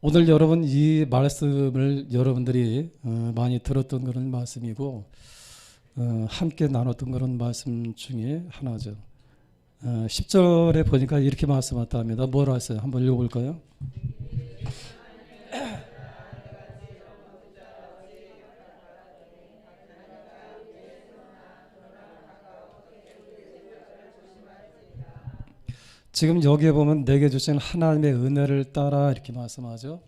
오늘 여러분 이 말씀을 여러분들이 많이 들었던 그런 말씀이고 함께 나눴던 그런 말씀 중에 하나죠. 10절에 보니까 이렇게 말씀하다 합니다. 뭐라 했어요? 한번 읽어볼까요? 지금 여기에 보면 내게 주신 하나님의 은혜를 따라 이렇게 말씀하죠.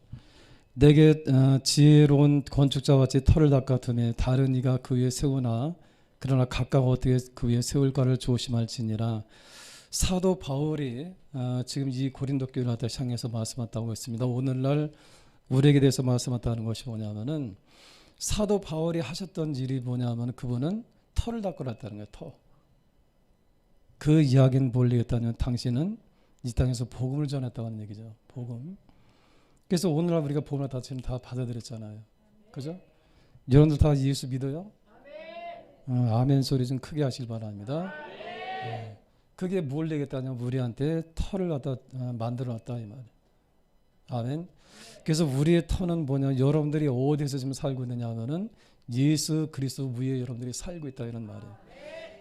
내게 지혜로운 건축자와 같이 터를 닦아두매 다른 이가 그 위에 세우나 그러나 각각 어떻게 그 위에 세울까를 조심할지니라. 사도 바울이 지금 이 고린도 교회를 향해서 말씀했다고 했습니다. 오늘날 우리에게 대해서 말씀했다는 것이 뭐냐면은 사도 바울이 하셨던 일이 뭐냐면 그분은 터를 닦으랬다는 거예요. 터. 그 이야기는 뭘리 했다면 당신은 이 땅에서 복음을 전했다는 얘기죠. 복음. 그래서 오늘날 우리가 복음을 다 받아들였잖아요. 그죠? 여러분들 다 예수 믿어요? 아멘 소리 좀 크게 하시길 바랍니다. 그게 뭘 얘기했다냐면 우리한테 터를 갖다 만들어놨다 이 말이에요. 아멘. 그래서 우리의 터는 뭐냐? 여러분들이 어디서 지금 살고 있느냐 하면은 예수 그리스도 위에 여러분들이 살고 있다 이런 말이에요.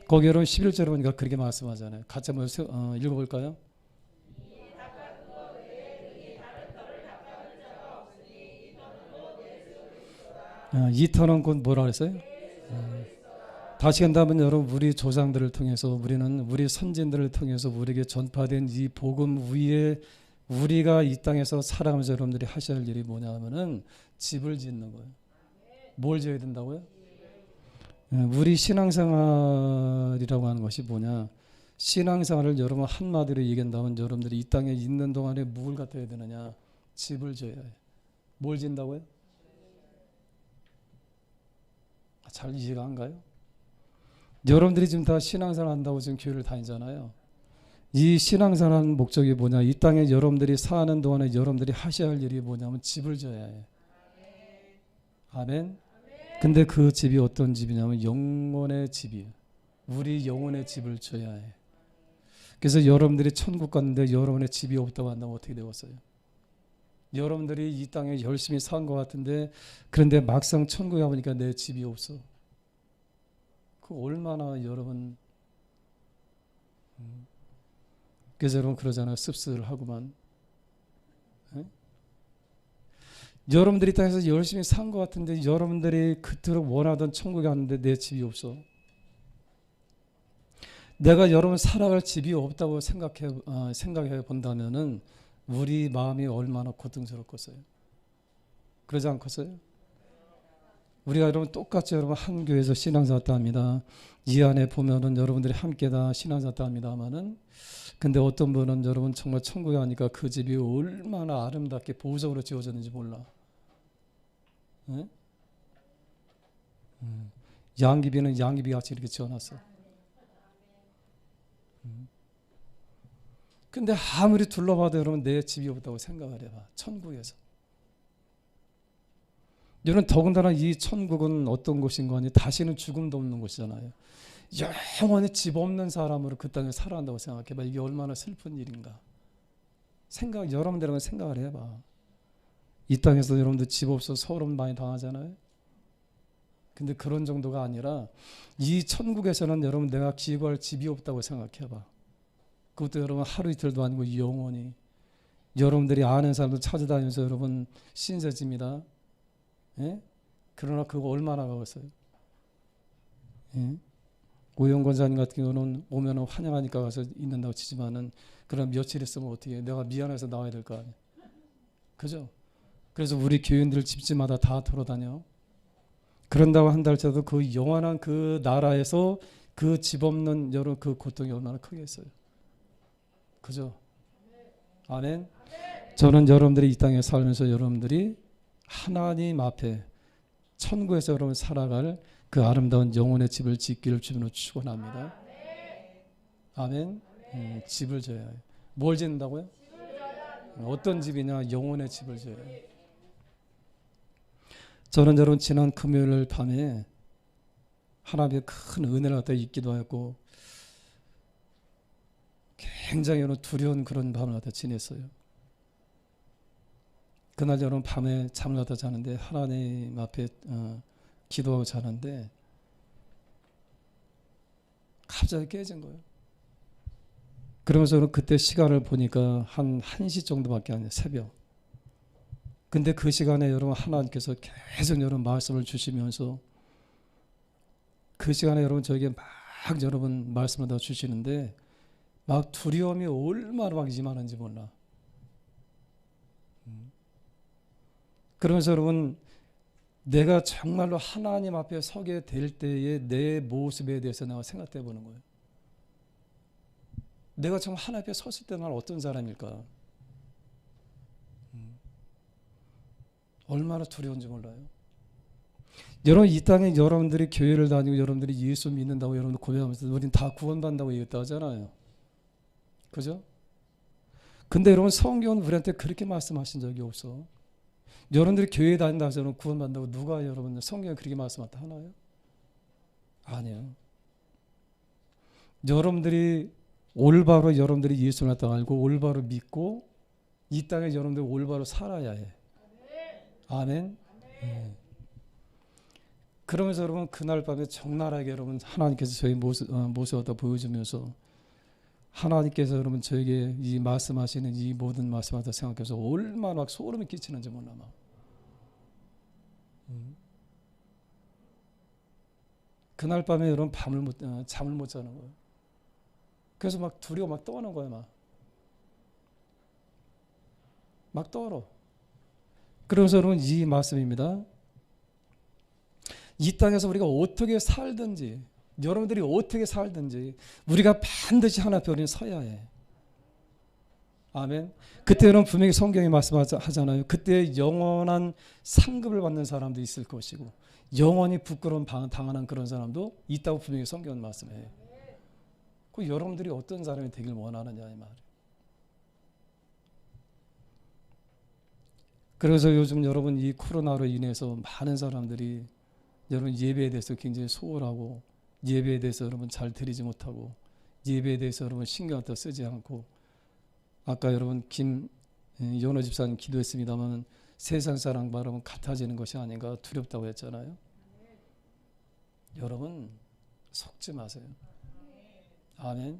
거기 여러분 11절에 보니까 그렇게 말씀하잖아요. 같이 한번 읽어볼까요? 이 터는 곧 뭐라 그랬어요? 다시 한다면 여러분 우리 조상들을 통해서 우리는 우리 선진들을 통해서 우리에게 전파된 이 복음 위에 우리가 이 땅에서 살아가면서 여러분들이 하셔야 할 일이 뭐냐 하면은 집을 짓는 거예요. 뭘 지어야 된다고요? 우리 신앙생활이라고 하는 것이 뭐냐? 신앙생활을 여러분 한마디로 얘기한다면 여러분들이 이 땅에 있는 동안에 뭘 갖다 해야 되느냐? 집을 지어야 해요. 뭘 짓는다고요? 잘 이해가 안 가요? 여러분들이 지금 다 신앙생활 한다고 지금 교회를 다니잖아요. 이 신앙생활 하는 목적이 뭐냐? 이 땅에 여러분들이 사는 동안에 여러분들이 하셔야 할 일이 뭐냐면 집을 지어야 해요. 아멘. 근데 그 집이 어떤 집이냐면 영혼의 집이에요. 우리 영혼의 집을 지어야 해. 그래서 여러분들이 천국 갔는데 여러분의 집이 없다고 한다면 어떻게 되었어요? 여러분들이 이 땅에 열심히 산 것 같은데 그런데 막상 천국에 가보니까 내 집이 없어. 그 얼마나 여러분 그래서 여러분 그러잖아요. 씁쓸하구만. 에? 여러분들이 이 땅에서 열심히 산 것 같은데 여러분들이 그토록 원하던 천국에 갔는데 내 집이 없어. 내가 여러분 살아갈 집이 없다고 생각해 본다면은 우리 마음이 얼마나 고통스럽겠어요. 그러지 않겠어요? 우리가 여러분 똑같이 여러분 한 교회에서 신앙사였다 합니다. 이 안에 보면은 여러분들이 함께 다 신앙사였다 합니다만은 근데 어떤 분은 여러분 정말 천국에 가니까 그 집이 얼마나 아름답게 보석으로 지어졌는지 몰라. 네? 양귀비는 양귀비 같이 이렇게 지어놨어. 근데 아무리 둘러봐도 여러분 내 집이 없다고 생각을 해봐. 천국에서. 여러분 더군다나 이 천국은 어떤 곳인가 하니 다시는 죽음도 없는 곳이잖아요. 영원히 집 없는 사람으로 그 땅에 살아간다고 생각해봐. 이게 얼마나 슬픈 일인가. 여러분들은 생각을 해봐. 이 땅에서 여러분들 집 없어서 서러움 많이 당하잖아요. 근데 그런 정도가 아니라 이 천국에서는 여러분 내가 기거할 집이 없다고 생각해봐. 그것도 여러분 하루 이틀도 아니고 영원히 여러분들이 아는 사람들 찾아다니면서 여러분 신세집니다. 예? 그러나 그거 얼마나 가겠어요? 예? 오영 권사님 같은 경우는 오면 환영하니까 가서 있는다고 치지만은 그럼 며칠 있으면 어떻게 해? 내가 미안해서 나와야 될 거 아니에요. 그죠? 그래서 우리 교인들 집집마다 다 돌아다녀. 그런다고 한다 할지라도 그 영원한 그 나라에서 그 집 없는 여러분 그 고통이 얼마나 크겠어요. 그죠? 아멘. 저는 여러분들이 이 땅에 살면서 여러분들이 하나님 앞에 천국에서 여러분 살아갈 그 아름다운 영혼의 집을 짓기를 주님으로 축원합니다. 아멘. 집을 지어야 해요. 뭘 짓는다고요? 어떤 집이냐? 영혼의 집을 지어야 해요. 저는 여러분 지난 금요일 밤에 하나님의 큰 은혜를 갖다 잊기도 하였고 굉장히 두려운 그런 밤을 갖다 지냈어요. 그날 여러분 밤에 잠을 갖다 자는데 하나님 앞에 기도하고 자는데 갑자기 깨진 거예요. 그러면서 저는 그때 시간을 보니까 한 1시 정도밖에 안 돼요. 새벽. 근데 그 시간에 여러분 하나님께서 계속 여러분 말씀을 주시면서 그 시간에 여러분 저에게 막 여러분 말씀을 다 주시는데 막 두려움이 얼마나 막 임하는지 몰라. 그러면서 여러분 내가 정말로 하나님 앞에 서게 될 때의 내 모습에 대해서 내가 생각해 보는 거예요. 내가 정말 하나님 앞에 섰을 때 나는 어떤 사람일까? 얼마나 두려운지 몰라요. 여러분 이 땅에 여러분들이 교회를 다니고 여러분들이 예수 믿는다고 여러분들 고백하면서 우리는 다 구원받는다고 얘기했다 하잖아요. 그죠? 근데 여러분 성경은 우리한테 그렇게 말씀하신 적이 없어. 여러분들이 교회에 다닌다고 해서 구원받는다고 누가 여러분들 성경에 그렇게 말씀하다 하나요? 아니에요. 여러분들이 올바로 여러분들이 예수를 알고 올바로 믿고 이 땅에 여러분들이 올바로 살아야 해. 아멘. 네. 그러면서 여러분 그날 밤에 적나라하게 여러분 하나님께서 저희 모습을 다 보여주면서 하나님께서 여러분 저에게 이 말씀하시는 이 모든 말씀을 다 생각해서 얼마나 막 소름이 끼치는지 몰라 막. 그날 밤에 여러분 잠을 못 자는 거예요. 그래서 막 두려워 막 떠는 거예요 막 떨어. 그래서 여러분 이 말씀입니다. 이 땅에서 우리가 어떻게 살든지 여러분들이 어떻게 살든지 우리가 반드시 하나 앞에 우리는 서야 해. 아멘. 그때 여러분 분명히 성경이 말씀하잖아요. 그때 영원한 상급을 받는 사람도 있을 것이고 영원히 부끄러움 당하는 그런 사람도 있다고 분명히 성경은 말씀해요. 그 여러분들이 어떤 사람이 되길 원하느냐 이 말이에요. 그래서 요즘 여러분 이 코로나로 인해서 많은 사람들이 여러분 예배에 대해서 굉장히 소홀하고 예배에 대해서 여러분 잘 드리지 못하고 예배에 대해서 여러분 신경을 더 쓰지 않고 아까 여러분 김연호 집사님 기도했습니다만 세상 사람과 여러분 같아지는 것이 아닌가 두렵다고 했잖아요. 여러분 속지 마세요. 아멘.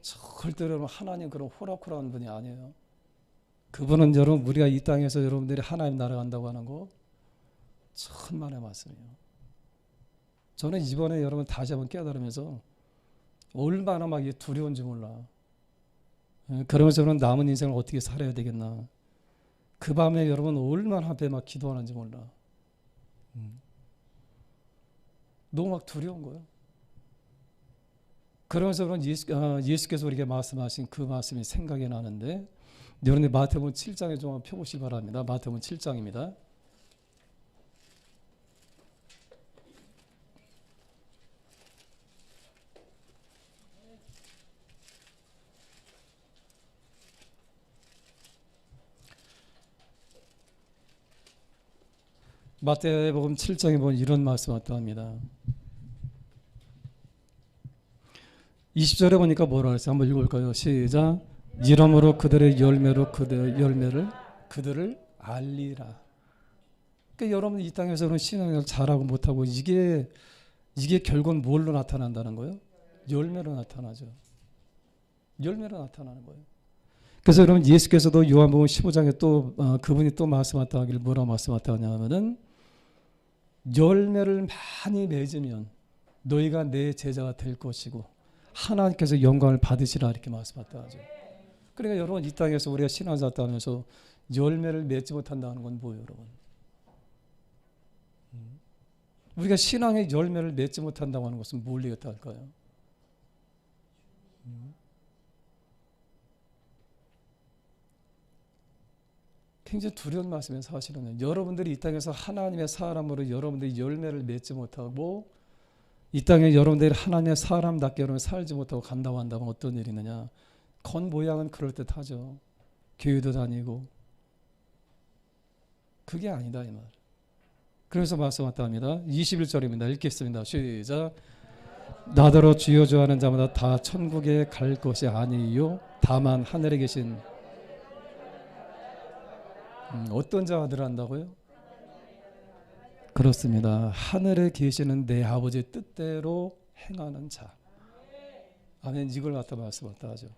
절대로 여러분 하나님 그런 호락호락한 분이 아니에요. 그분은 여러분 우리가 이 땅에서 여러분들이 하나님 나라 간다고 하는 거 천만의 말씀이에요. 저는 이번에 여러분 다시 한번 깨달으면서 얼마나 막 두려운지 몰라. 그러면서 저는 남은 인생을 어떻게 살아야 되겠나. 그 밤에 여러분 얼마나 앞에 막 기도하는지 몰라. 너무 막 두려운 거예요. 그러면서 여러분 예수께서 우리에게 말씀하신 그 말씀이 생각이 나는데 여러분들 마태복음 7장에 좀 펴보시기 바랍니다. 마태복음 7장입니다. 마태복음 7장에 보면 이런 말씀 왔답니다. 20절에 보니까 뭐라 했어요? 한번 읽어볼까요? 시작. 이러므로 그들의 열매로 그들을 알리라. 그러니까 여러분 이 땅에서는 신앙을 잘하고 못하고 이게 결국은 뭘로 나타난다는 거예요? 열매로 나타나죠. 열매로 나타나는 거예요. 그래서 여러분 예수께서도 요한복음 15장에 또 그분이 또 말씀하다 하길 뭐라고 말씀하다 하냐면은 열매를 많이 맺으면 너희가 내 제자가 될 것이고 하나님께서 영광을 받으시라 이렇게 말씀하다 하죠. 그러니까 여러분 이 땅에서 우리가 신앙생활 하면서 열매를 맺지 못한다는 건 뭐예요, 여러분? 우리가 신앙의 열매를 맺지 못한다고 하는 것은 뭘 얘기했다 할까요? 굉장히 두려운 말씀이에요. 사실은 여러분들이 이 땅에서 하나님의 사람으로 여러분들이 열매를 맺지 못하고 이 땅에 여러분들이 하나님의 사람답게 여러분 살지 못하고 간다고 한다면 어떤 일이 있느냐. 겉모양은 그럴듯하죠. 교회도 다니고 그게 아니다 이 말. 그래서 말씀하다 합니다. 21절입니다. 읽겠습니다. 시작. 나더러 주여 주여 하는 자마다 다 천국에 갈 것이 아니요 다만 하늘에 계신 어떤 자들을 한다고요? 그렇습니다. 하늘에 계시는 내 아버지의 뜻대로 행하는 자. 아멘. 이걸 갖다 말씀하다 하죠.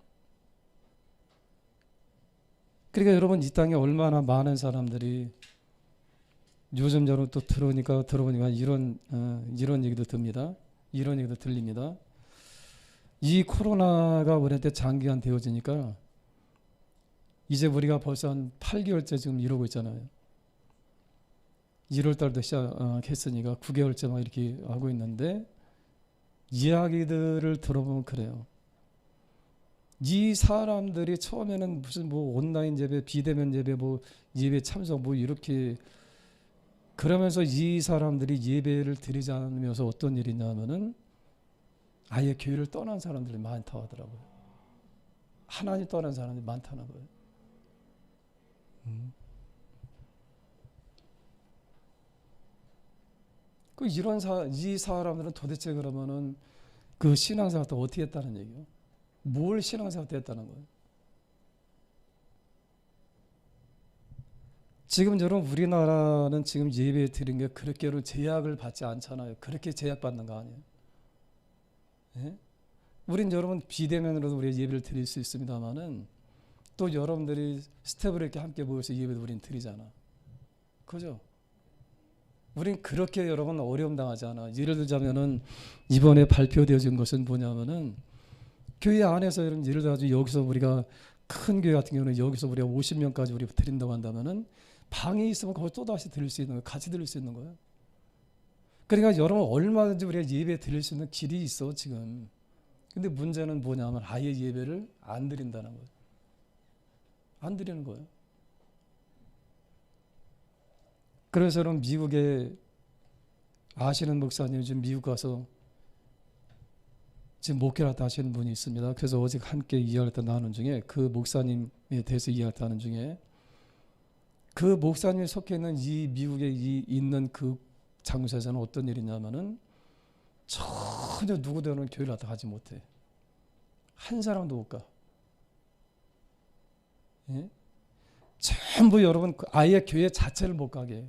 그러니까 여러분, 이 땅에 얼마나 많은 사람들이 요즘 저는 또 들어보니까 이런 얘기도 듭니다. 이런 얘기도 들립니다. 이 코로나가 우리한테 장기간 되어지니까 이제 우리가 벌써 한 8개월째 지금 이러고 있잖아요. 1월 달도 시작했으니까 9개월째 막 이렇게 하고 있는데, 이야기들을 들어보면 그래요. 이 사람들이 처음에는 무슨 뭐 온라인 예배, 비대면 예배, 뭐 예배 참석 뭐 이렇게 그러면서 이 사람들이 예배를 드리지 않으면서 어떤 일이 있냐면은 아예 교회를 떠난 사람들이 많다고 하더라고요. 하나님 떠난 사람들이 많다는 거예요. 이 사람들은 도대체 그러면은 그 신앙생활 또 어떻게 했다는 얘기예요? 뭘 신앙생활 때 했다는 거예요? 지금 여러분, 우리나라는 지금 예배 드린 게 그렇게로 제약을 받지 않잖아요. 그렇게 제약받는 거 아니에요? 예? 우린 여러분 비대면으로도 우리 예배를 드릴 수 있습니다만은 또 여러분들이 스텝으로 이렇게 함께 모여서 예배도 우린 드리잖아. 그죠? 우린 그렇게 여러분 어려움 당하지 않아. 예를 들자면은 이번에 발표되어진 것은 뭐냐면은 교회 안에서 여러분 예를 들어서 여기서 우리가 큰 교회 같은 경우는 여기서 우리가 50명까지 우리 드린다고 한다면은 방이 있으면 거기 또 다시 드릴 수 있는 거예요. 같이 드릴 수 있는 거예요. 그러니까 여러분 얼마든지 우리가 예배 드릴 수 있는 길이 있어 지금. 근데 문제는 뭐냐면 아예 예배를 안 드린다는 거예요. 안 드리는 거예요. 그래서 여러분 미국에 아시는 목사님 지금 미국 가서 지금 목회를 하시는 분이 있습니다. 그래서 어제 함께 이야기를 나누는 중에 그 목사님에 대해서 이야기를 하는 중에 그 목사님이 속해 있는 이 미국에 있는 그 장소에서는 어떤 일이 있냐면은 전혀 누구도 교회를 가지 못해. 한 사람도 못 가. 예? 전부 여러분 아예 교회 자체를 못 가게 해요.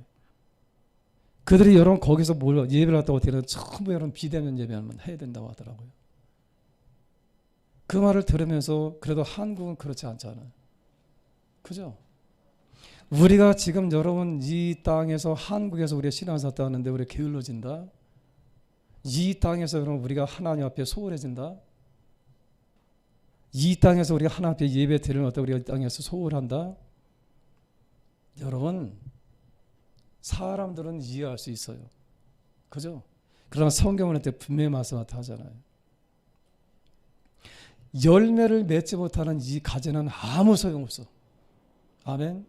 그들이 여러분 거기서 예배를 하다가 어떻게 하면 전부 여러분 비대면 예배만 해야 된다고 하더라고요. 그 말을 들으면서 그래도 한국은 그렇지 않잖아요. 그죠? 우리가 지금 여러분 이 땅에서 한국에서 우리가 신앙생활 하는데 우리가 게을러진다. 이 땅에서 여러분 우리가 하나님 앞에 소홀해진다. 이 땅에서 우리가 하나님 앞에 예배 드리는 어떤 우리가 이 땅에서 소홀한다. 여러분 사람들은 이해할 수 있어요. 그죠? 그러나 성경은 한테 분명히 말씀하잖아요. 열매를 맺지 못하는 이 가지는 아무 소용없어. 아멘.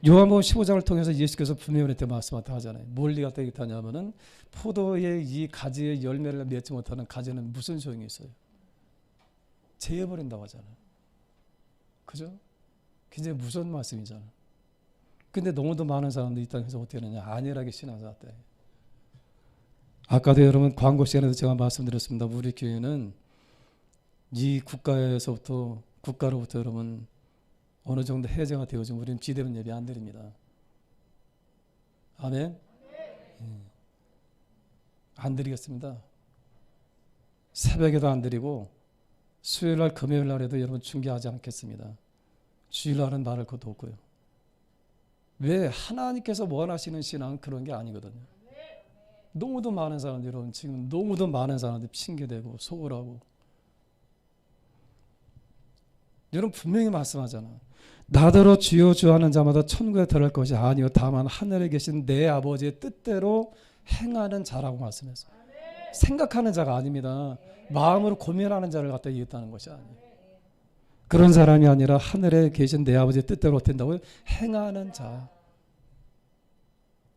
요한복음 15장을 통해서 예수께서 분명히 한테 말씀하잖아요. 뭘 갖다 얘기하냐면은 포도의 이 가지의 열매를 맺지 못하는 가지는 무슨 소용이 있어요? 제해버린다고 하잖아요. 그죠? 굉장히 무서운 말씀이잖아요. 근데 너무도 많은 사람들이 이 땅에서 어떻게 하느냐? 안일하게 신앙생활 때. 아까도 여러분 광고 시간에도 제가 말씀드렸습니다. 우리 교회는 이 국가로부터 여러분 어느 정도 해제가 되어지면 우리는 비대면 예배 안 드립니다. 아멘? 안 드리겠습니다. 새벽에도 안 드리고 수요일날 금요일날에도 여러분 중계하지 않겠습니다. 주일날은 말할 것도 없고요. 왜? 하나님께서 원하시는 신앙은 그런 게 아니거든요. 너무도 많은 사람들이 여러분 지금 너무도 많은 사람들이 핑계대고 소홀하고 여러분 분명히 말씀하잖아. 나더러 주여 주여 하는 자마다 천국에 들어갈 것이 아니요 다만 하늘에 계신 내 아버지의 뜻대로 행하는 자라고 말씀했어. 생각하는 자가 아닙니다. 마음으로 고민하는 자를 갖다 얘기했다는 것이 아니에요. 그런 사람이 아니라 하늘에 계신 내 아버지의 뜻대로 된다고요? 행하는 자.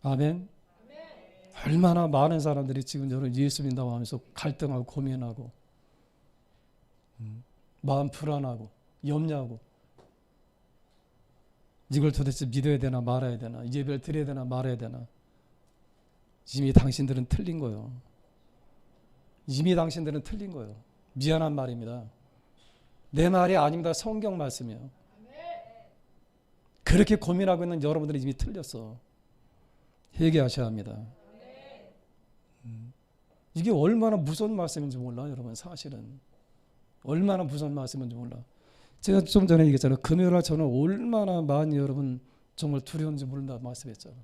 아멘. 얼마나 많은 사람들이 지금 여러분 예수 믿는다고 하면서 갈등하고 고민하고 마음 불안하고 염려하고 이걸 도대체 믿어야 되나 말아야 되나 예배를 드려야 되나 말아야 되나. 이미 당신들은 틀린 거예요. 이미 당신들은 틀린 거예요. 미안한 말입니다. 내 말이 아닙니다. 성경 말씀이에요. 그렇게 고민하고 있는 여러분들이 이미 틀렸어. 회개하셔야 합니다. 이게 얼마나 무서운 말씀인지 몰라 여러분. 사실은 얼마나 무서운 말씀인지 몰라. 제가 좀 전에 얘기했잖아요. 금요일날 저는 얼마나 많이 여러분 정말 두려운지 모른다 말씀했잖아.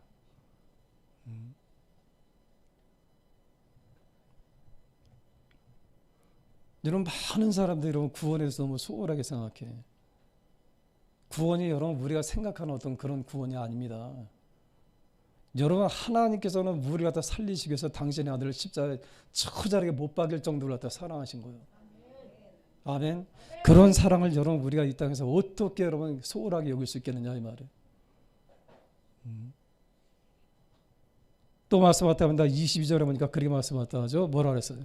여러분 많은 사람들이 여러분 구원에서 너무 소홀하게 생각해. 구원이 여러분 우리가 생각하는 어떤 그런 구원이 아닙니다. 여러분 하나님께서는 우리 갖다 살리시기 위해서 당신의 아들을 십자가에 처자르게 못 박일 정도로 갖다 사랑하신 거예요. 아멘. 그런 사랑을 여러분 우리가 이 땅에서 어떻게 여러분 소홀하게 여길 수 있겠느냐 이 말이에요. 또 말씀하다 보니까 22절에 보니까 그렇게 말씀하다 하죠. 뭐라 그랬어요?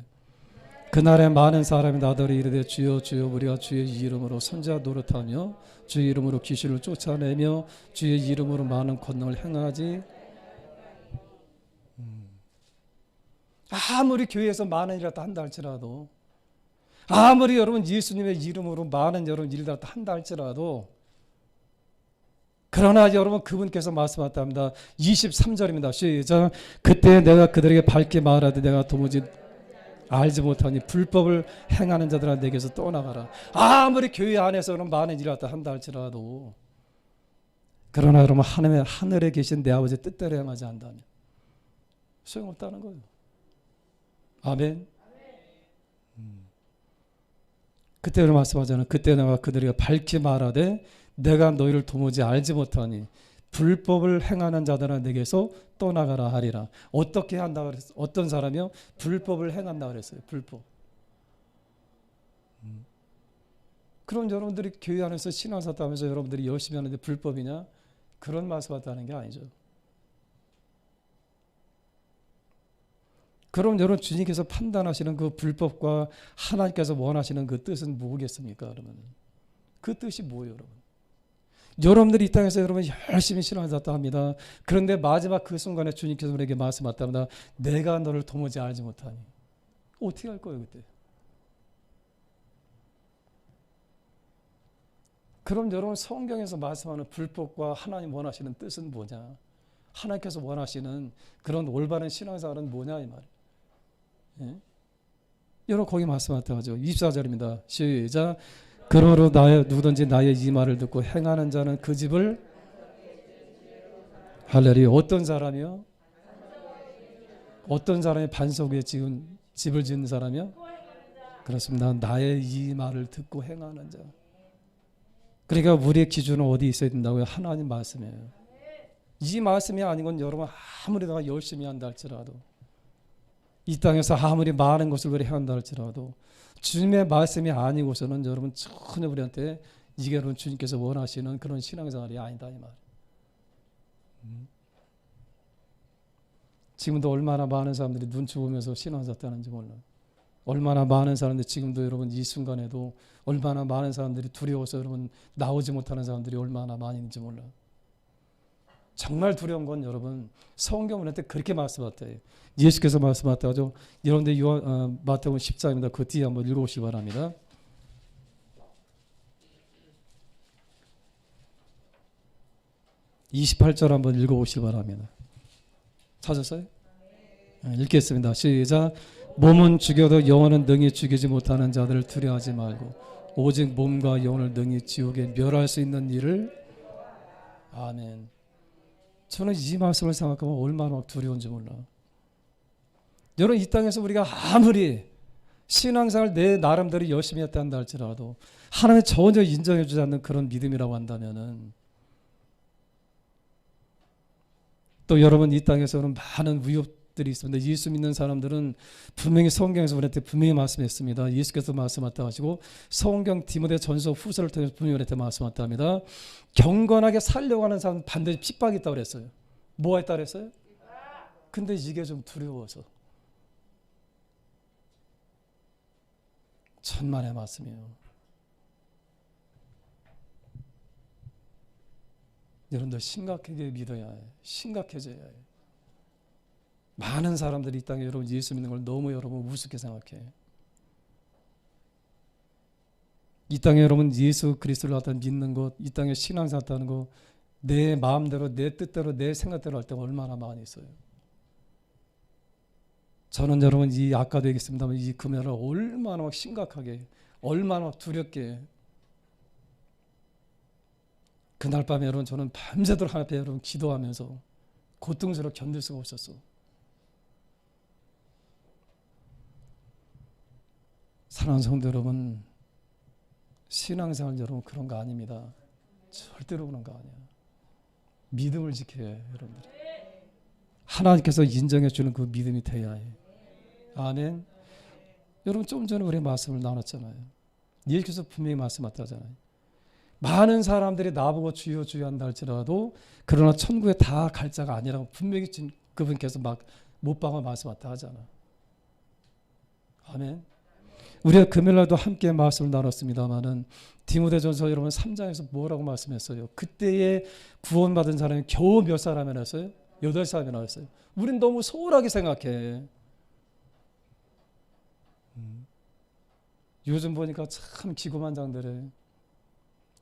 그날에 많은 사람이 나더러 이르되 주여 주여 우리가 주의 이름으로 선지자 노릇하며 주의 이름으로 귀신을 쫓아내며 주의 이름으로 많은 권능을 행하지. 아무리 교회에서 많은 일을 한다 할지라도, 아무리 여러분 예수님의 이름으로 많은 여러분 일을 한다 할지라도, 그러나 여러분 그분께서 말씀하셨답니다. 23절입니다. 시작. 그때 내가 그들에게 밝게 말하되 내가 도무지 알지 못하니 불법을 행하는 자들아 내게서 떠나가라. 아무리 교회 안에서는 많은 일을 한다 할지라도, 그러나 여러분 하늘에 계신 내 아버지의 뜻대로 행하지 않다면 소용없다는 거예요. 아멘. 그때 말씀하잖아요. 그때 내가 그들에게 밝히 말하되 내가 너희를 도무지 알지 못하니 불법을 행하는 자들아 내게서 떠나가라 하리라. 어떻게 한다 그랬어요? 어떤 사람이요? 불법을 행한다 그랬어요. 불법. 그럼 여러분들이 교회 안에서 신앙생활 하면서 여러분들이 열심히 하는데 불법이냐? 그런 말씀 같다는 게 아니죠. 그럼 여러분 주님께서 판단하시는 그 불법과 하나님께서 원하시는 그 뜻은 뭐겠습니까? 그러면 그 뜻이 뭐예요, 여러분? 여러분들이 이 땅에서 여러분 열심히 신앙했다 합니다. 그런데 마지막 그 순간에 주님께서 우리에게 말씀하셨답니다. 내가 너를 도무지 알지 못하니. 어떻게 할 거예요 그때? 그럼 여러분 성경에서 말씀하는 불법과 하나님 원하시는 뜻은 뭐냐? 하나님께서 원하시는 그런 올바른 신앙생활은 뭐냐 이 말이에요. 예? 여러분 거기 말씀하셨다 하죠. 24절입니다. 시작. 그러므로 누구든지 나의 이 말을 듣고 행하는 자는 그 집을 할렐루야. 어떤 사람이요? 어떤 사람이 반석 위에 집을 짓는 사람이요? 그렇습니다. 나의 이 말을 듣고 행하는 자. 그러니까 우리의 기준은 어디 있어야 된다고요? 하나님 말씀이에요. 이 말씀이 아닌 건 여러분 아무리 내가 열심히 한다 할지라도, 이 땅에서 아무리 많은 것을 우리 해한다 할지라도 주님의 말씀이 아니고서는 여러분 전혀 우리한테 이게 여러분 주님께서 원하시는 그런 신앙생활이 아니다 이 말이에요. 지금도 얼마나 많은 사람들이 눈치 보면서 신앙생활 하는지 몰라요. 얼마나 많은 사람들이 지금도 여러분 이 순간에도 얼마나 많은 사람들이 두려워서 여러분 나오지 못하는 사람들이 얼마나 많이 있는지 몰라요. 정말 두려운 건 여러분 성경 우리한테 그렇게 말씀하셨대요. 예수께서 말씀하셨다죠. 여러분들 마태복음 10장입니다. 그 뒤에 한번 읽어보시기 바랍니다. 28절 한번 읽어보시기 바랍니다. 찾았어요? 읽겠습니다. 시작. 몸은 죽여도 영혼은 능히 죽이지 못하는 자들을 두려워하지 말고 오직 몸과 영혼을 능히 지옥에 멸할 수 있는 일을. 아멘. 저는 이 말씀을 생각하면 얼마나 두려운지 몰라. 여러분 이 땅에서 우리가 아무리 신앙생활 내 나름대로 열심히 했다 한다 할지라도 하나님이 전혀 인정해 주지 않는 그런 믿음이라고 한다면은, 또 여러분 이 땅에서는 많은 위협들이 있습니다. 예수 믿는 사람들은 분명히 성경에서 우리한테 분명히 말씀했습니다. 예수께서 말씀하셨다 하시고 성경 디모데전서 후서를 통해서 분명히 우리한테 말씀하셨다 합니다. 경건하게 살려고 하는 사람은 반드시 핍박이 있다고 그랬어요. 뭐가 있다고 그랬어요? 근데 이게 좀 두려워서. 천만의 말씀이에요. 여러분들 심각하게 믿어야 해. 심각해져야 해. 많은 사람들이 이 땅에 여러분 예수 믿는 걸 너무 여러분 우습게 생각해. 이 땅에 여러분 예수 그리스도를 갖다 믿는 것, 이 땅에 신앙생활 하는 거 내 마음대로 내 뜻대로 내 생각대로 할 때가 얼마나 많이 있어요. 저는 여러분 아까도 얘기했습니다만 이 금요일을 얼마나 막 심각하게 얼마나 두렵게 그날 밤에 여러분 저는 밤새도록 하나님 앞에 여러분 기도하면서 고통스럽게 견딜 수가 없었어. 사랑하는 성도 여러분, 신앙생활 여러분 그런 거 아닙니다. 절대로 그런 거 아니야. 믿음을 지켜야 해요, 여러분들. 하나님께서 인정해 주는 그 믿음이 돼야 해. 아멘. 여러분 좀 전에 우리 말씀을 나눴잖아요. 예수께서 분명히 말씀하셨잖아요. 많은 사람들이 나보고 주여 주여 한다 할지라도 그러나 천국에 다 갈 자가 아니라고 분명히 그분께서 막 못박아 말씀하셨다 하잖아. 아멘. 우리가 금요일날도 함께 말씀을 나눴습니다마는 디모데전서 여러분 3장에서 뭐라고 말씀했어요? 그때에 구원받은 사람이 겨우 몇 사람이나 했어요? 8사람이나 했어요. 우린 너무 소홀하게 생각해. 요즘 보니까 참 기고만장들해.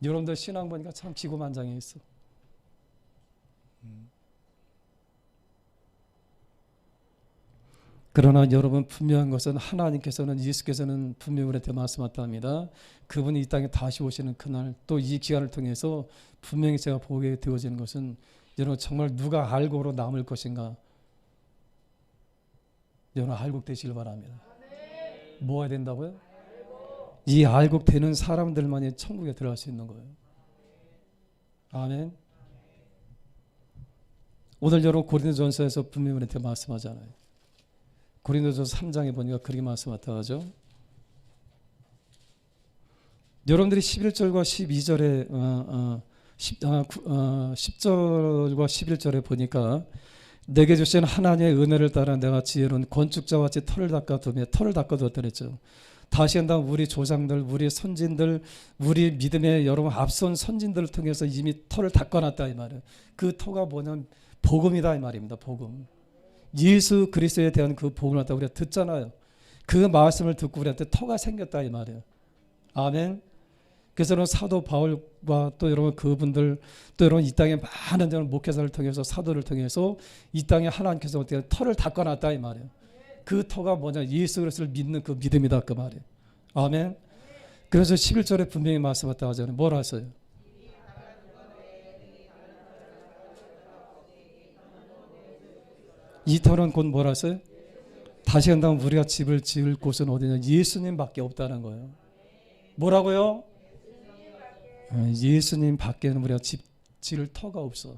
여러분들 신앙 보니까 참 기고만장해 있어. 그러나 여러분 분명한 것은 하나님께서는 예수께서는 분명히 우리한테 말씀하셨답니다. 그분이 이 땅에 다시 오시는 그날 또 이 기간을 통해서 분명히 제가 보게 되어지는 것은 여러분 정말 누가 알곡으로 남을 것인가 여러분 알곡 되시길 바랍니다. 뭐가 된다고요? 이 알곡 되는 사람들만이 천국에 들어갈 수 있는 거예요. 아멘. 오늘 여러분 고린도전서에서 분명히 우리한테 말씀하잖아요. 고린도전서 3장에 보니까 그렇게 말씀하죠. 여러분들이 11절과 12절에 10절과 11절에 보니까 내게 주신 하나님의 은혜를 따라 내가 지혜로운 건축자와 같이 털을 닦아두며 털을 닦아두었다 그랬죠. 다시 한다면 우리 조상들, 우리 선진들, 우리 믿음의 여러분 앞선 선진들을 통해서 이미 털을 닦아놨다 이 말이에요. 그 터가 뭐냐면 복음이다 이 말입니다. 복음. 예수 그리스도에 대한 그 복음을 갖다 우리가 듣잖아요. 그 말씀을 듣고 우리한테 터가 생겼다 이 말이에요. 아멘. 그래서 사도 바울과 또 여러분 그분들 또 여러분 이 땅에 많은 여러분 목회자를 통해서 사도를 통해서 이 땅에 하나님께서 어떻게 터를 닦아놨다 이 말이에요. 그 터가 뭐냐 예수 그리스도를 믿는 그 믿음이다 그 말이에요. 아멘. 그래서 11절에 분명히 말씀하셨다 하잖아요. 뭘 하세요? 이 터는 곧 뭘 하세요? 다시 한다면 우리가 집을 지을 곳은 어디냐? 예수님밖에 없다는 거예요. 뭐라고요? 예수님 밖에는 우리가 집 지을 터가 없어.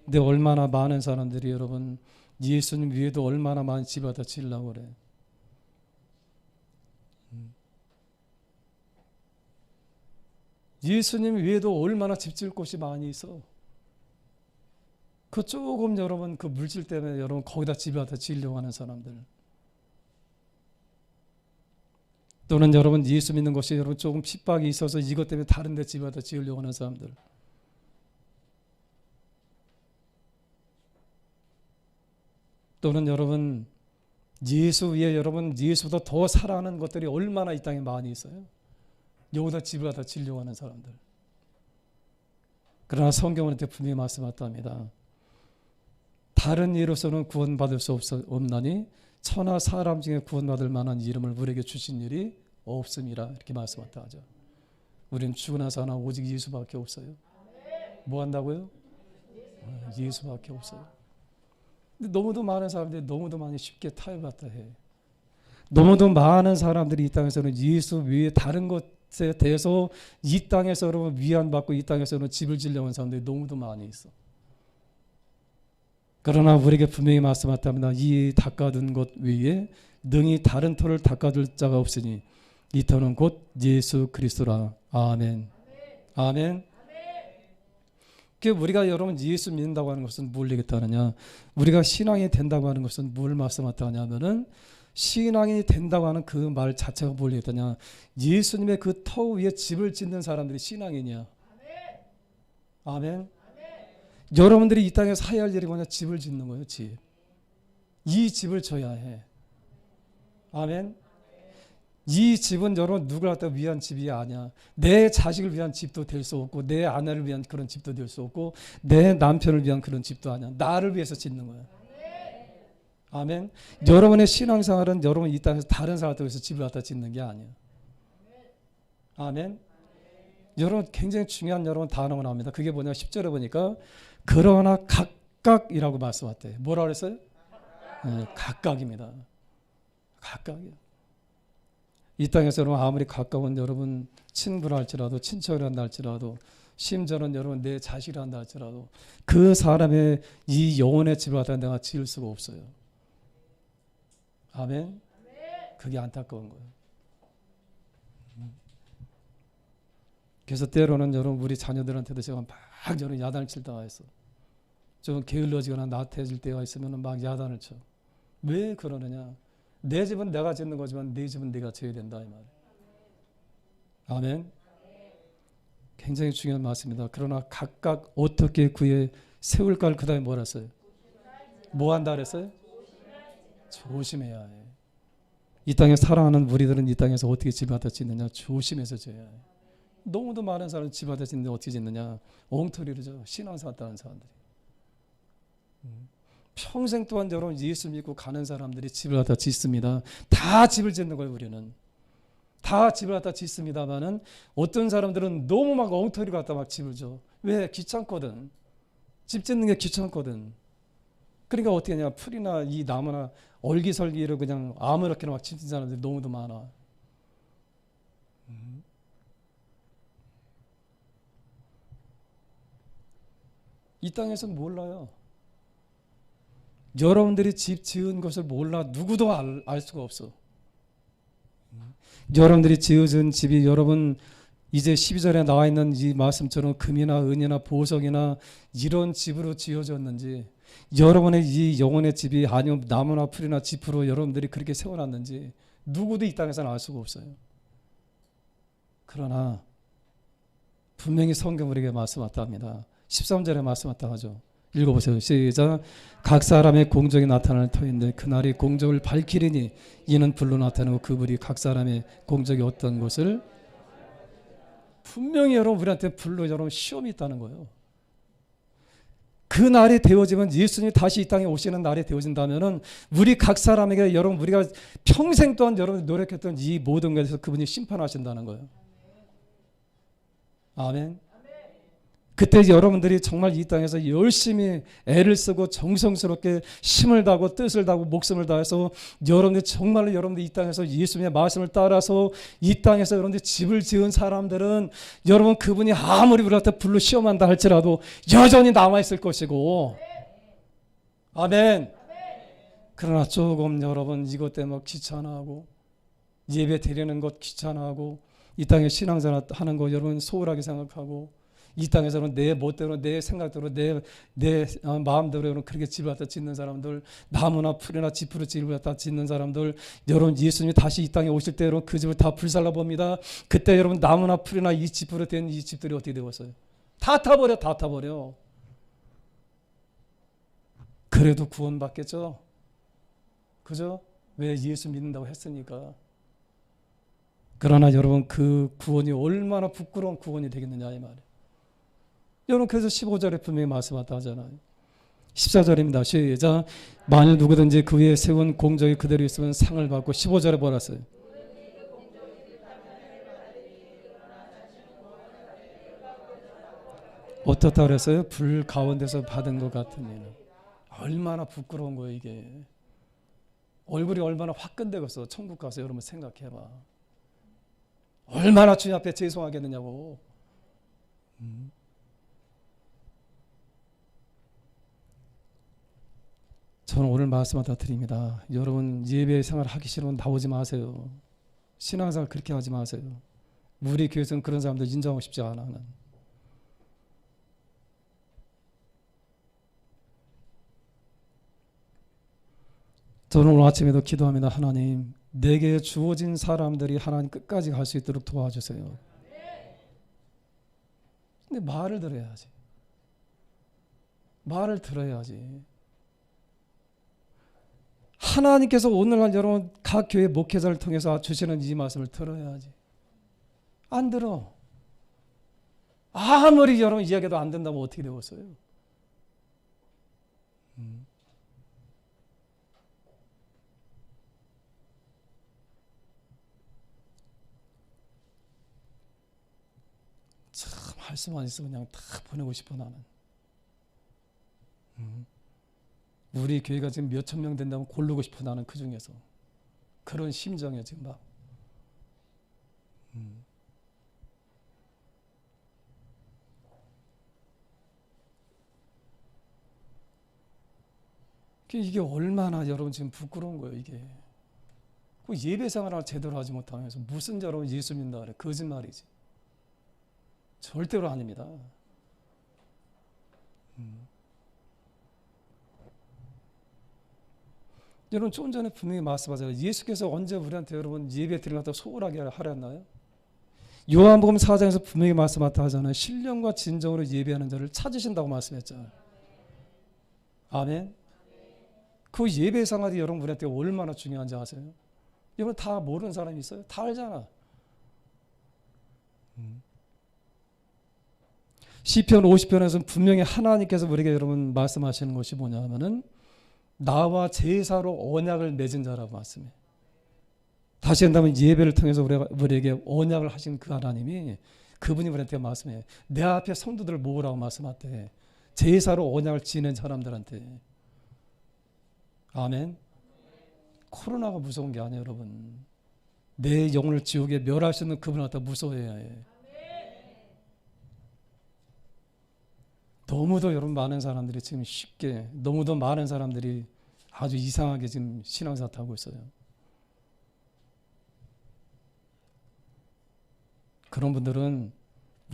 근데 얼마나 많은 사람들이 여러분 예수님 위에도 얼마나 많은 집을 갖다 지으려고 그래. 예수님 위에도 얼마나 집 지을 곳이 많이 있어. 그 조금 여러분 그 물질 때문에 여러분 거기다 집을 갖다 지으려고 하는 사람들. 또는 여러분 예수 믿는 것이 여러분 조금 핍박이 있어서 이것 때문에 다른 데 집을 갖다 지으려고 하는 사람들. 또는 여러분 예수 위에 여러분 예수보다 더 사랑하는 것들이 얼마나 이 땅에 많이 있어요. 여기다 집을 갖다 지으려고 하는 사람들. 그러나 성경은 분명히 말씀하셨답니다. 다른 이로서는 구원받을 수 없나니 천하 사람 중에 구원받을 만한 이름을 우리에게 주신 일이 없음이라 이렇게 말씀하셨다 하죠. 우리는 죽으나 사나 오직 예수밖에 없어요. 뭐 한다고요? 예수밖에 없어요. 근데 너무도 많은 사람들이 너무도 많이 쉽게 타협했다 해. 너무도 많은 사람들이 이 땅에서는 예수 외에 다른 것에 대해서 이 땅에서는 위안받고 이 땅에서는 집을 지으려고 하는 사람들이 너무도 많이 있어. 그러나 우리에게 분명히 말씀하셨답니다. 이 닦아둔 것 외에 능히 다른 터를 닦아둘 자가 없으니 이 터는 곧 예수 그리스도라. 아멘. 아멘. 우리가 여러분 예수 믿는다고 하는 것은 뭘 얘기했다느냐? 우리가 신앙이 된다고 하는 것은 뭘 말씀하셨다 하냐면은 신앙이 된다고 하는 그 말 자체가 뭘 얘기했다냐? 예수님의 그 터 위에 집을 짓는 사람들이 신앙이냐? 아멘. 여러분들이 이 땅에서 해야 할 일이 뭐냐? 집을 짓는 거예요. 집. 이 집을 져야 해. 아멘. 이 집은 여러분 누구를 갖다 위한 집이 아니야. 내 자식을 위한 집도 될 수 없고 내 아내를 위한 그런 집도 될 수 없고 내 남편을 위한 그런 집도 아니야. 나를 위해서 짓는 거야. 아멘. 여러분의 신앙생활은 여러분 이 땅에서 다른 사람들 위해서 집을 갖다 짓는 게 아니야. 아멘. 여러분 굉장히 중요한 여러분 단어가 나옵니다. 그게 뭐냐 10절에 보니까 그러나 각각이라고 말씀하대. 뭐라 그랬어요? 네, 각각입니다. 각각이요. 이 땅에서 여러분 아무리 가까운 여러분 친구라 할지라도 친척이라 한다 할지라도 심지어는 여러분 내 자식이라 한다 할지라도 그 사람의 이 영혼의 집을 갖다 내가 지을 수가 없어요. 아멘. 그게 안타까운 거예요. 그래서 때로는 여러분 우리 자녀들한테도 제가 막 저는 야단을 칠 때가 있어. 좀 게을러지거나 나태해질 때가 있으면 막 야단을 쳐. 왜 그러느냐? 내 집은 내가 짓는 거지만 네 집은 네가 지어야 된다 이 말이에요. 아멘. 굉장히 중요한 말씀입니다. 그러나 각각 어떻게 그의 세울까를 그 다음에 뭐라 했어요? 뭐 한다 그랬어요? 조심해야 해. 이 땅에 사랑하는 우리들은 이 땅에서 어떻게 집 갖다 짓느냐 조심해서 져야 해. 너무도 많은 사람이 집 갖다 짓는데 어떻게 짓느냐 엉터리로 져. 신앙생활 하는 사람들이. 평생 동안 여러분 예수 믿고 가는 사람들이 집을 갖다 짓습니다. 다 집을 짓는 거예요. 우리는 다 집을 갖다 짓습니다만은 어떤 사람들은 너무 막 엉터리 갖다 막 집을 줘. 왜? 귀찮거든. 집 짓는 게 귀찮거든. 그러니까 어떻게 하냐 풀이나 이 나무나 얼기설기를 그냥 아무렇게나 막 짓는 사람들이 너무도 많아. 이 땅에서는 몰라요. 여러분들이 집 지은 것을 몰라 누구도 알 수가 없어. 여러분들이 지어진 집이 여러분 이제 12절에 나와 있는 이 말씀처럼 금이나 은이나 보석이나 이런 집으로 지어졌는지 여러분의 이 영혼의 집이 아니면 나무나 풀이나 짚으로 여러분들이 그렇게 세워놨는지 누구도 이 땅에서는 알 수가 없어요. 그러나 분명히 성경 우리에게 말씀하다 합니다. 13절에 말씀하다 하죠. 읽어보세요. 시작. 각 사람의 공적이 나타날 터인데 그날이 공적을 밝히리니 이는 불로 나타나고 그분이 각 사람의 공적이 어떤 것을 분명히 여러분 우리한테 불로 여러분 시험이 있다는 거예요. 그 날이 되어지면 예수님이 다시 이 땅에 오시는 날이 되어진다면은 우리 각 사람에게 여러분 우리가 평생 동안 여러분 노력했던 이 모든 것에서 그분이 심판하신다는 거예요. 아멘. 그때 여러분들이 정말 이 땅에서 열심히 애를 쓰고 정성스럽게 힘을 다하고 뜻을 다하고 목숨을 다해서 여러분들이 정말로 여러분들이 이 땅에서 예수님의 말씀을 따라서 이 땅에서 여러분들이 집을 지은 사람들은 여러분 그분이 아무리 우리한테 불로 시험한다 할지라도 여전히 남아있을 것이고 아멘. 그러나 조금 여러분 이것 때문에 귀찮아하고 예배 드리는 것 귀찮아하고 이 땅에 신앙생활 하는 거 여러분 소홀하게 생각하고 이 땅에서는 내 멋대로 내 생각대로 내 마음대로 여러분 그렇게 집을 갖다 짓는 사람들 나무나 풀이나 짚으로 집을 갖다 짓는 사람들 여러분 예수님이 다시 이 땅에 오실 때 여러분 그 집을 다 불살라 봅니다. 그때 여러분 나무나 풀이나 이 짚으로 된 이 집들이 어떻게 되었어요? 다 타버려. 다 타버려. 그래도 구원받겠죠? 그죠? 왜 예수 믿는다고 했으니까. 그러나 여러분 그 구원이 얼마나 부끄러운 구원이 되겠느냐 이 말이에요. 여러분 그래서 15절에 분명히 말씀하다 하잖아요. 14절입니다. 시작. 만일 누구든지 그 위에 세운 공적이 그대로 있으면 상을 받고 15절에 뭐라 했어요? 어떻다 그랬어요? 불 가운데서 받은 것 같으니. 얼마나 부끄러운 거예요 이게. 얼굴이 얼마나 화끈되겠어. 천국 가서 여러분 생각해봐. 얼마나 주님 앞에 죄송하겠느냐고. 저는 오늘 말씀하다 드립니다. 여러분 예배 생활 하기 싫으면 나오지 마세요. 신앙생활 그렇게 하지 마세요. 우리 교회에서는 그런 사람들 인정하고 싶지 않아. 나는. 저는 오늘 아침에도 기도합니다. 하나님 내게 주어진 사람들이 하나님 끝까지 갈 수 있도록 도와주세요. 근데 말을 들어야지. 말을 들어야지. 하나님께서 오늘날 여러분 각 교회 목회자를 통해서 주시는 이 말씀을 들어야지. 안 들어. 아무리 여러분 이야기해도 안 된다면 어떻게 되겠어요? 참 할 수만 있으면 그냥 다 보내고 싶어 나는. 우리 교회가 지금 몇천 명 된다면 고르고 싶어 나는 그 중에서. 그런 심정이야 지금 막. 이게 얼마나 여러분 지금 부끄러운 거예요 이게. 그 예배 생활을 제대로 하지 못하면서 무슨 여러분 예수 믿는다 그래. 거짓말이지. 절대로 아닙니다. 여러분 좀 전에 분명히 말씀하잖아요. 예수께서 언제 우리한테 여러분 예배 드리는 것도 소홀하게 하려 했나요? 요한복음 4장에서 분명히 말씀하잖아요. 신령과 진정으로 예배하는 자를 찾으신다고 말씀했잖아요. 아멘. 그 예배 생활이 여러분 우리한테 얼마나 중요한지 아세요? 여러분 다 모르는 사람이 있어요? 다 알잖아. 시편 50편에서는 분명히 하나님께서 우리에게 여러분 말씀하시는 것이 뭐냐 하면은 나와 제사로 언약을 맺은 자라고 말씀해. 다시 한다면 예배를 통해서 우리에게 언약을 하신 그 하나님이 그분이 우리한테 말씀해. 내 앞에 성도들을 모으라고 말씀하대. 제사로 언약을 지낸 사람들한테. 아멘. 코로나가 무서운 게 아니에요 여러분. 내 영혼을 지옥에 멸할 수 있는 그분을 갖다 무서워해야 해. 너무도 여러분 많은 사람들이 지금 쉽게 너무도 많은 사람들이 아주 이상하게 지금 신앙생활 하고 있어요. 그런 분들은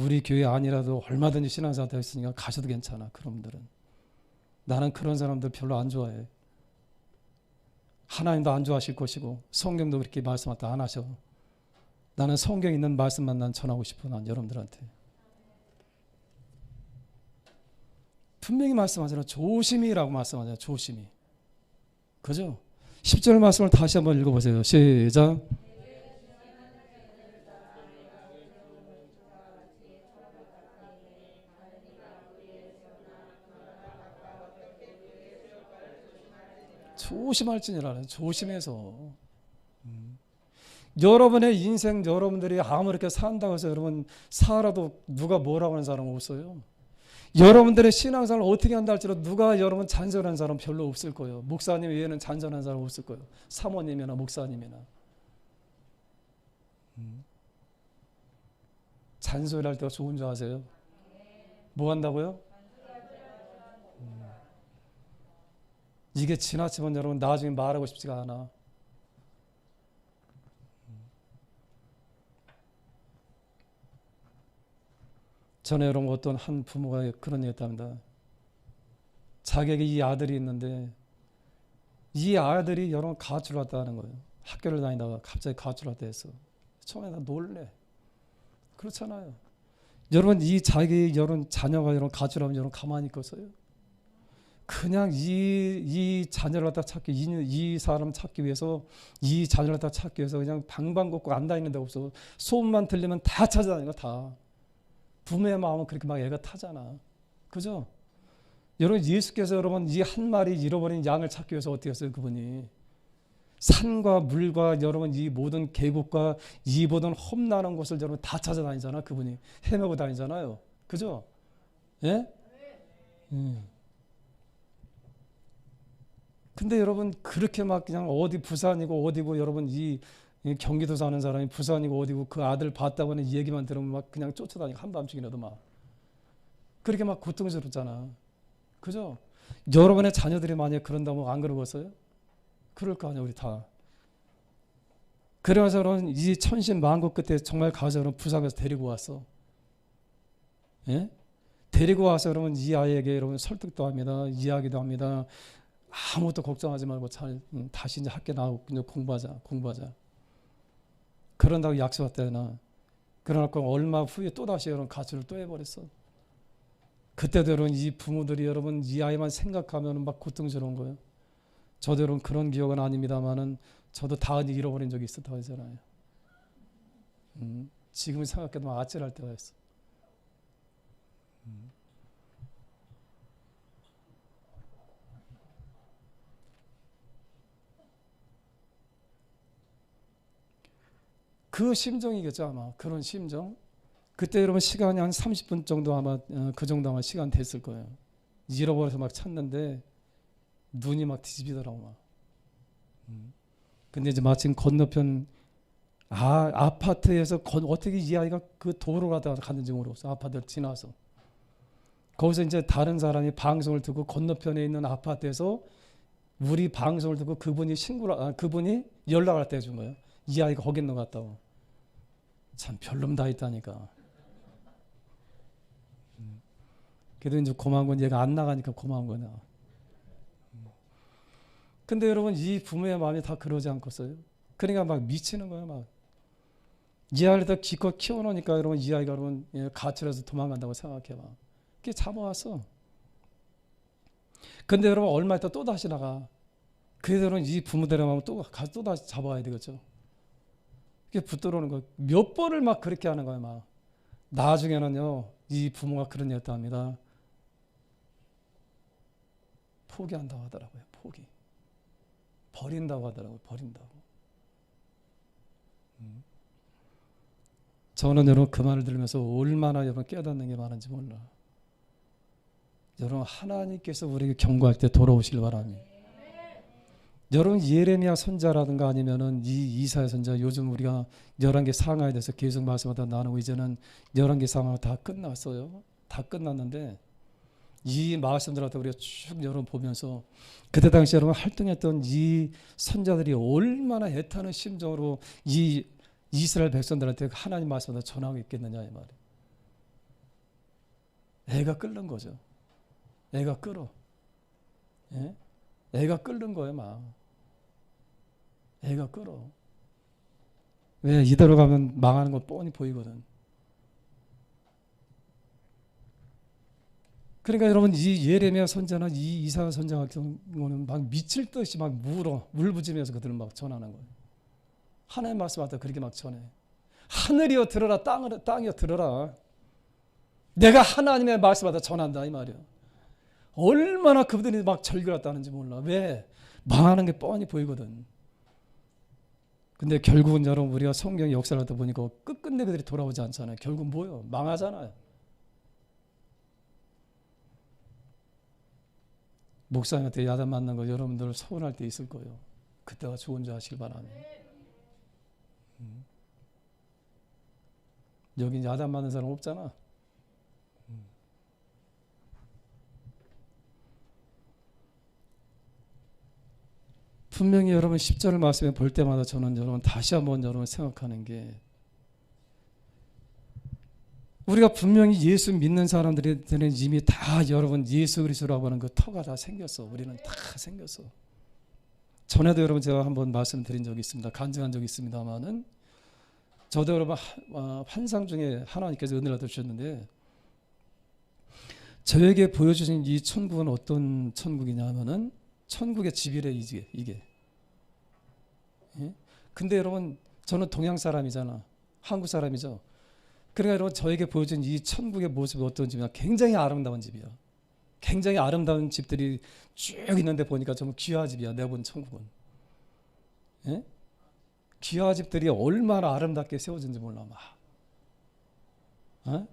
우리 교회 아니라도 얼마든지 신앙생활 되어 있으니까 가셔도 괜찮아. 그런 분들은. 나는 그런 사람들 별로 안 좋아해. 하나님도 안 좋아하실 것이고 성경도 그렇게 말씀하다 안 하셔. 나는 성경 있는 말씀만 난 전하고 싶어. 난 여러분들한테. 분명히 말씀하잖아요. 조심히라고 말씀하잖아요. 조심히. 그죠? 10절 말씀을 다시 한번 읽어보세요. 시작. 조심할지니라. 조심해서. 여러분의 인생 여러분들이 아무렇게 산다고 해서 여러분 살아도 누가 뭐라고 하는 사람은 없어요. 여러분들의 신앙생활을 어떻게 한다 할지라도 누가 여러분 잔전한 사람 별로 없을 거예요. 목사님 외에는 잔전한 사람 없을 거예요. 사모님이나 목사님이나. 잔소리 할 때가 좋은 줄 아세요? 뭐 한다고요? 이게 지나치면 여러분 나중에 말하고 싶지가 않아. 전에 여러분 어떤 한 부모가 그런 얘기 했답니다. 자기에게 이 아들이 있는데 이 아들이 여러분 가출을 왔다 하는 거예요. 학교를 다니다가 갑자기 가출을 왔다 했어. 처음에 나 놀래. 그렇잖아요. 여러분 이 자기 여러분 자녀가 여러분 가출하면 여러분 가만히 있겠어요? 그냥 이 자녀를 갖다 찾기 이 사람 찾기 위해서 이 자녀를 갖다 찾기 위해서 그냥 방방곡곡 안 다니는 데가 없어. 소문만 들리면 다 찾아다니고 다. 부모의 마음은 그렇게 막 애가 타잖아. 그죠? 여러분 예수께서 여러분 이 한 마리 잃어버린 양을 찾기 위해서 어떻게 했어요? 그분이 산과 물과 여러분 이 모든 계곡과 이 모든 험난한 곳을 여러분 다 찾아다니잖아. 그분이 헤매고 다니잖아요. 그죠? 예? 근데 여러분 그렇게 막 그냥 어디 부산이고 어디고 여러분 이 경기도 사는 사람이 부산이고 어디고 그 아들 봤다고 하는 얘기만 들으면 막 그냥 쫓아다니고 한밤중이라도 막 그렇게 막 고통스럽잖아. 그죠? 여러분의 자녀들이 만약에 그런다면 안 그러겠어요? 그럴 거 아니야 우리 다. 그래서 여러분 이 천신만고 끝에 정말 가서 여러분 부산에서 데리고 왔어. 예? 데리고 와서 여러분 이 아이에게 여러분 설득도 합니다. 이야기도 합니다. 아무것도 걱정하지 말고 잘 다시 이제 학교 나오고 이제 공부하자. 그런다고 약속했다나. 그러고 얼마 후에 또 다시 여러분 가출을 또 해버렸어. 그때도 여러분 이 부모들이 여러분 이 아이만 생각하면 막 고통스러운 거예요. 저도 여러분 그런 기억은 아닙니다만은 저도 다 잃어버린 적이 있었다고 하잖아요. 지금 생각해도 막 아찔할 때가 있어. 그 심정이겠죠 아마. 그런 심정. 그때 여러분 시간이 한 30분 정도 아마 그 정도 아마 시간 됐을 거예요. 잃어버려서 막 찾는데 눈이 막 뒤집히더라고 막. 근데 이제 마침 건너편 아파트에서 어떻게 이 아이가 그 도로로 갔는지 모르겠어. 아파트를 지나서. 거기서 이제 다른 사람이 방송을 듣고 건너편에 있는 아파트에서 우리 방송을 듣고 그분이 연락을 때 해준 거예요. 이 아이가 거기 있는 것 같다고. 참 별놈 다 있다니까. 그래도 이제 고마운 건 얘가 안 나가니까 고마운 거냐. 근데 여러분 이 부모의 마음이 다 그러지 않겠어요? 그러니까 막 미치는 거예요. 막. 이 아이를 더 기껏 키워놓으니까 여러분 이 아이가 여러분 가출해서 도망간다고 생각해봐. 그게 잡아왔어. 근데 여러분 얼마 있다 또 다시 나가. 그래서 여러분 이 부모들의 마음을 또 다시 잡아와야 되겠죠. 그게 붙들어오는 거예요. 몇 번을 막 그렇게 하는 거예요. 막. 나중에는요 이 부모가 그런 얘기를 합니다. 포기한다고 하더라고요. 포기. 버린다고 하더라고요. 버린다고. 저는 여러분 그 말을 들으면서 얼마나 여러분 깨닫는 게 많은지 몰라. 여러분 하나님께서 우리에게 경고할 때 돌아오실 바랍니다. 여러분 예레미야 선자라든가 아니면은 이 이사야 선자 요즘 우리가 11개 상하에 대해서 계속 말씀하다 나누고 이제는 11개 상하가 다 끝났어요. 다 끝났는데 이 말씀들한테 우리가 쭉 여러분 보면서 그때 당시 여러분 활동했던 이 선자들이 얼마나 애타는 심정으로 이 이스라엘 백성들한테 하나님 말씀을 전하고 있겠느냐 이 말이에요. 애가 끓는 거죠. 애가 끓어. 예? 애가 끓는 거예요 막. 애가 끓어. 왜 이대로 가면 망하는 건 뻔히 보이거든. 그러니까 여러분 이 예레미야 선자나 이 이사야 선자 같은 경우는 막 미칠 듯이 막 울부짖으면서 그들은 막 전하는 거예요. 하나님 말씀하다 그렇게 막 전해. 하늘이여 들어라 땅이여 들어라. 내가 하나님의 말씀하다 전한다 이 말이야. 얼마나 그들이 막 절규했다는지 몰라. 왜? 망하는 게 뻔히 보이거든. 근데 결국은 여러분 우리가 성경 역사를 하다 보니까 끝끝내 그들이 돌아오지 않잖아요. 결국 뭐예요? 망하잖아요. 목사님한테 야단 맞는 거 여러분들 서운할 때 있을 거예요. 그때가 좋은 줄 아시길 바랍니다. 여기 야단 맞는 사람 없잖아. 분명히 여러분 10절 말씀에 볼 때마다 저는 여러분 다시 한번 여러분 생각하는 게 우리가 분명히 예수 믿는 사람들한테는 이미 다 여러분 예수 그리스도라고 하는 그 터가 다 생겼어. 우리는 다 생겼어. 전에도 여러분 제가 한번 말씀드린 적이 있습니다. 간증한 적이 있습니다만은 저도 여러분 환상 중에 하나님께서 은혜를 주셨는데 저에게 보여주신 이 천국은 어떤 천국이냐 하면은 천국의 집이래 이게. 예? 근데 여러분 저는 동양 사람이잖아. 한국 사람이죠. 그러니까 여러분 저에게 보여준 이 천국의 모습이 어떤 집이냐. 굉장히 아름다운 집이야. 굉장히 아름다운 집들이 쭉 있는데 보니까 좀 귀화 집이야. 내가 본 천국은. 예? 귀화 집들이 얼마나 아름답게 세워진지 몰라. 막. 어?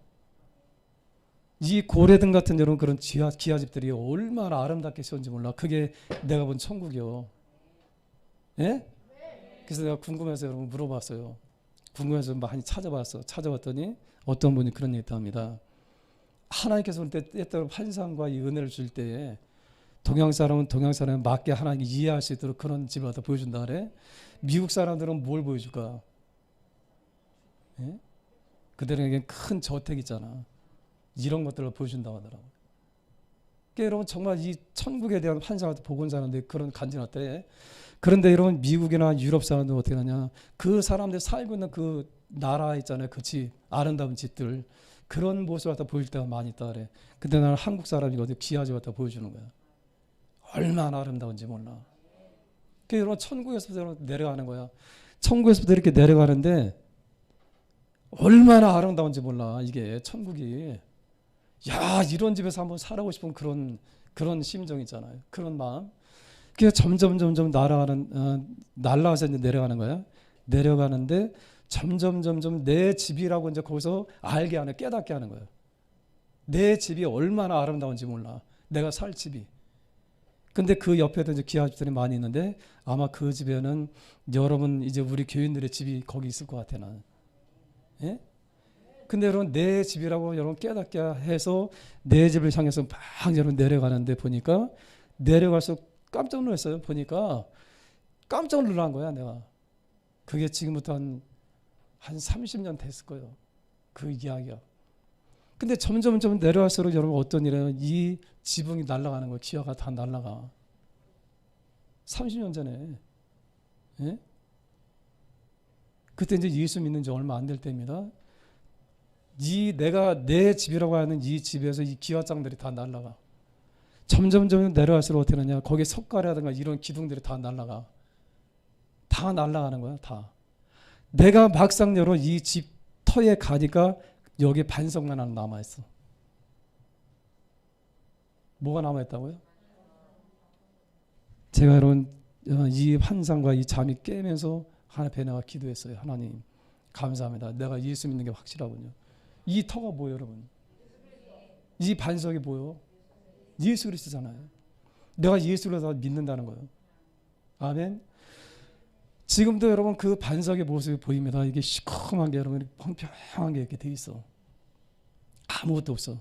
이 고래등 같은 여러분 그런 기아 집들이 얼마나 아름답게 세운지 몰라. 그게 내가 본 천국이요. 예? 그래서 내가 궁금해서 여러분 물어봤어요. 궁금해서 많이 찾아봤더니 어떤 분이 그런 얘기를 합니다. 하나님께서 올 때 때때로 환상과 이 은혜를 줄 때에 동양 사람은 동양 사람에 맞게 하나님이 이해할 수 있도록 그런 집을 갖다 보여준다 그래. 미국 사람들은 뭘 보여줄까? 예? 그들에게 큰 저택 있잖아. 이런 것들을 보여준다고 하더라고요. 그러니까 여러분 정말 이 천국에 대한 환상을 보고 온 사람들이 그런 간증할 때 그런데 여러분 미국이나 유럽 사람들 어떻게 하냐 그 사람들 살고 있는 그 나라 있잖아요. 그 집 아름다운 집들 그런 모습을 갖다 보일 때가 많이 있다 그래. 근데 나는 한국 사람이거든. 귀하지 갖다 보여주는 거야. 얼마나 아름다운지 몰라. 그 여러분 천국에서부터 내려가는 거야. 천국에서부터 이렇게 내려가는데 얼마나 아름다운지 몰라. 이게 천국이. 야, 이런 집에서 한번 살아보고 싶은 그런 심정 있잖아요. 그런 마음. 그게 점점 날아가서 이제 내려가는 거야. 내려가는데 점점 내 집이라고 이제 거기서 알게 하는, 깨닫게 하는 거예요. 내 집이 얼마나 아름다운지 몰라. 내가 살 집이. 근데 그 옆에도 이제 기와집들이 많이 있는데 아마 그 집에는 여러분 이제 우리 교인들의 집이 거기 있을 것 같아 나는. 예? 근데 여러분 내 집이라고 여러분 깨닫게 해서 내 집을 향해서 막 여러분 내려가는데 보니까 내려갈수록 깜짝 놀랐어요. 보니까 깜짝 놀란 거야 내가. 그게 지금부터 한 30년 됐을 거예요. 그 이야기가. 근데 점점 내려갈수록 여러분 어떤 일이에요? 이 지붕이 날아가는 거예요. 기와가 다 날아가. 30년 전에. 예? 그때 이제 예수 믿는 지 얼마 안 될 때입니다. 내가 내 집이라고 하는 이 집에서 이 기와장들이 다 날아가. 점점 내려갈수록 어떻게 하냐? 거기에 석가래라든가 이런 기둥들이 다 날아가. 다 날아가는 거야, 다. 내가 막상 열어 이 집 터에 가니까 여기 반석만 하나 남아있어. 뭐가 남아있다고요? 제가 여러분 이 환상과 이 잠이 깨면서 하나님 앞에 내가 기도했어요. 하나님 감사합니다. 내가 예수 믿는 게 확실하군요. 이 터가 뭐예요 여러분? 이 반석이 뭐예요? 예수 그리스도잖아요. 내가 예수를 다 믿는다는 거예요. 아멘. 지금도 여러분 그 반석의 모습이 보입니다. 이게 시커먼 게 여러분 평평한 게 이렇게 돼 있어. 아무것도 없어.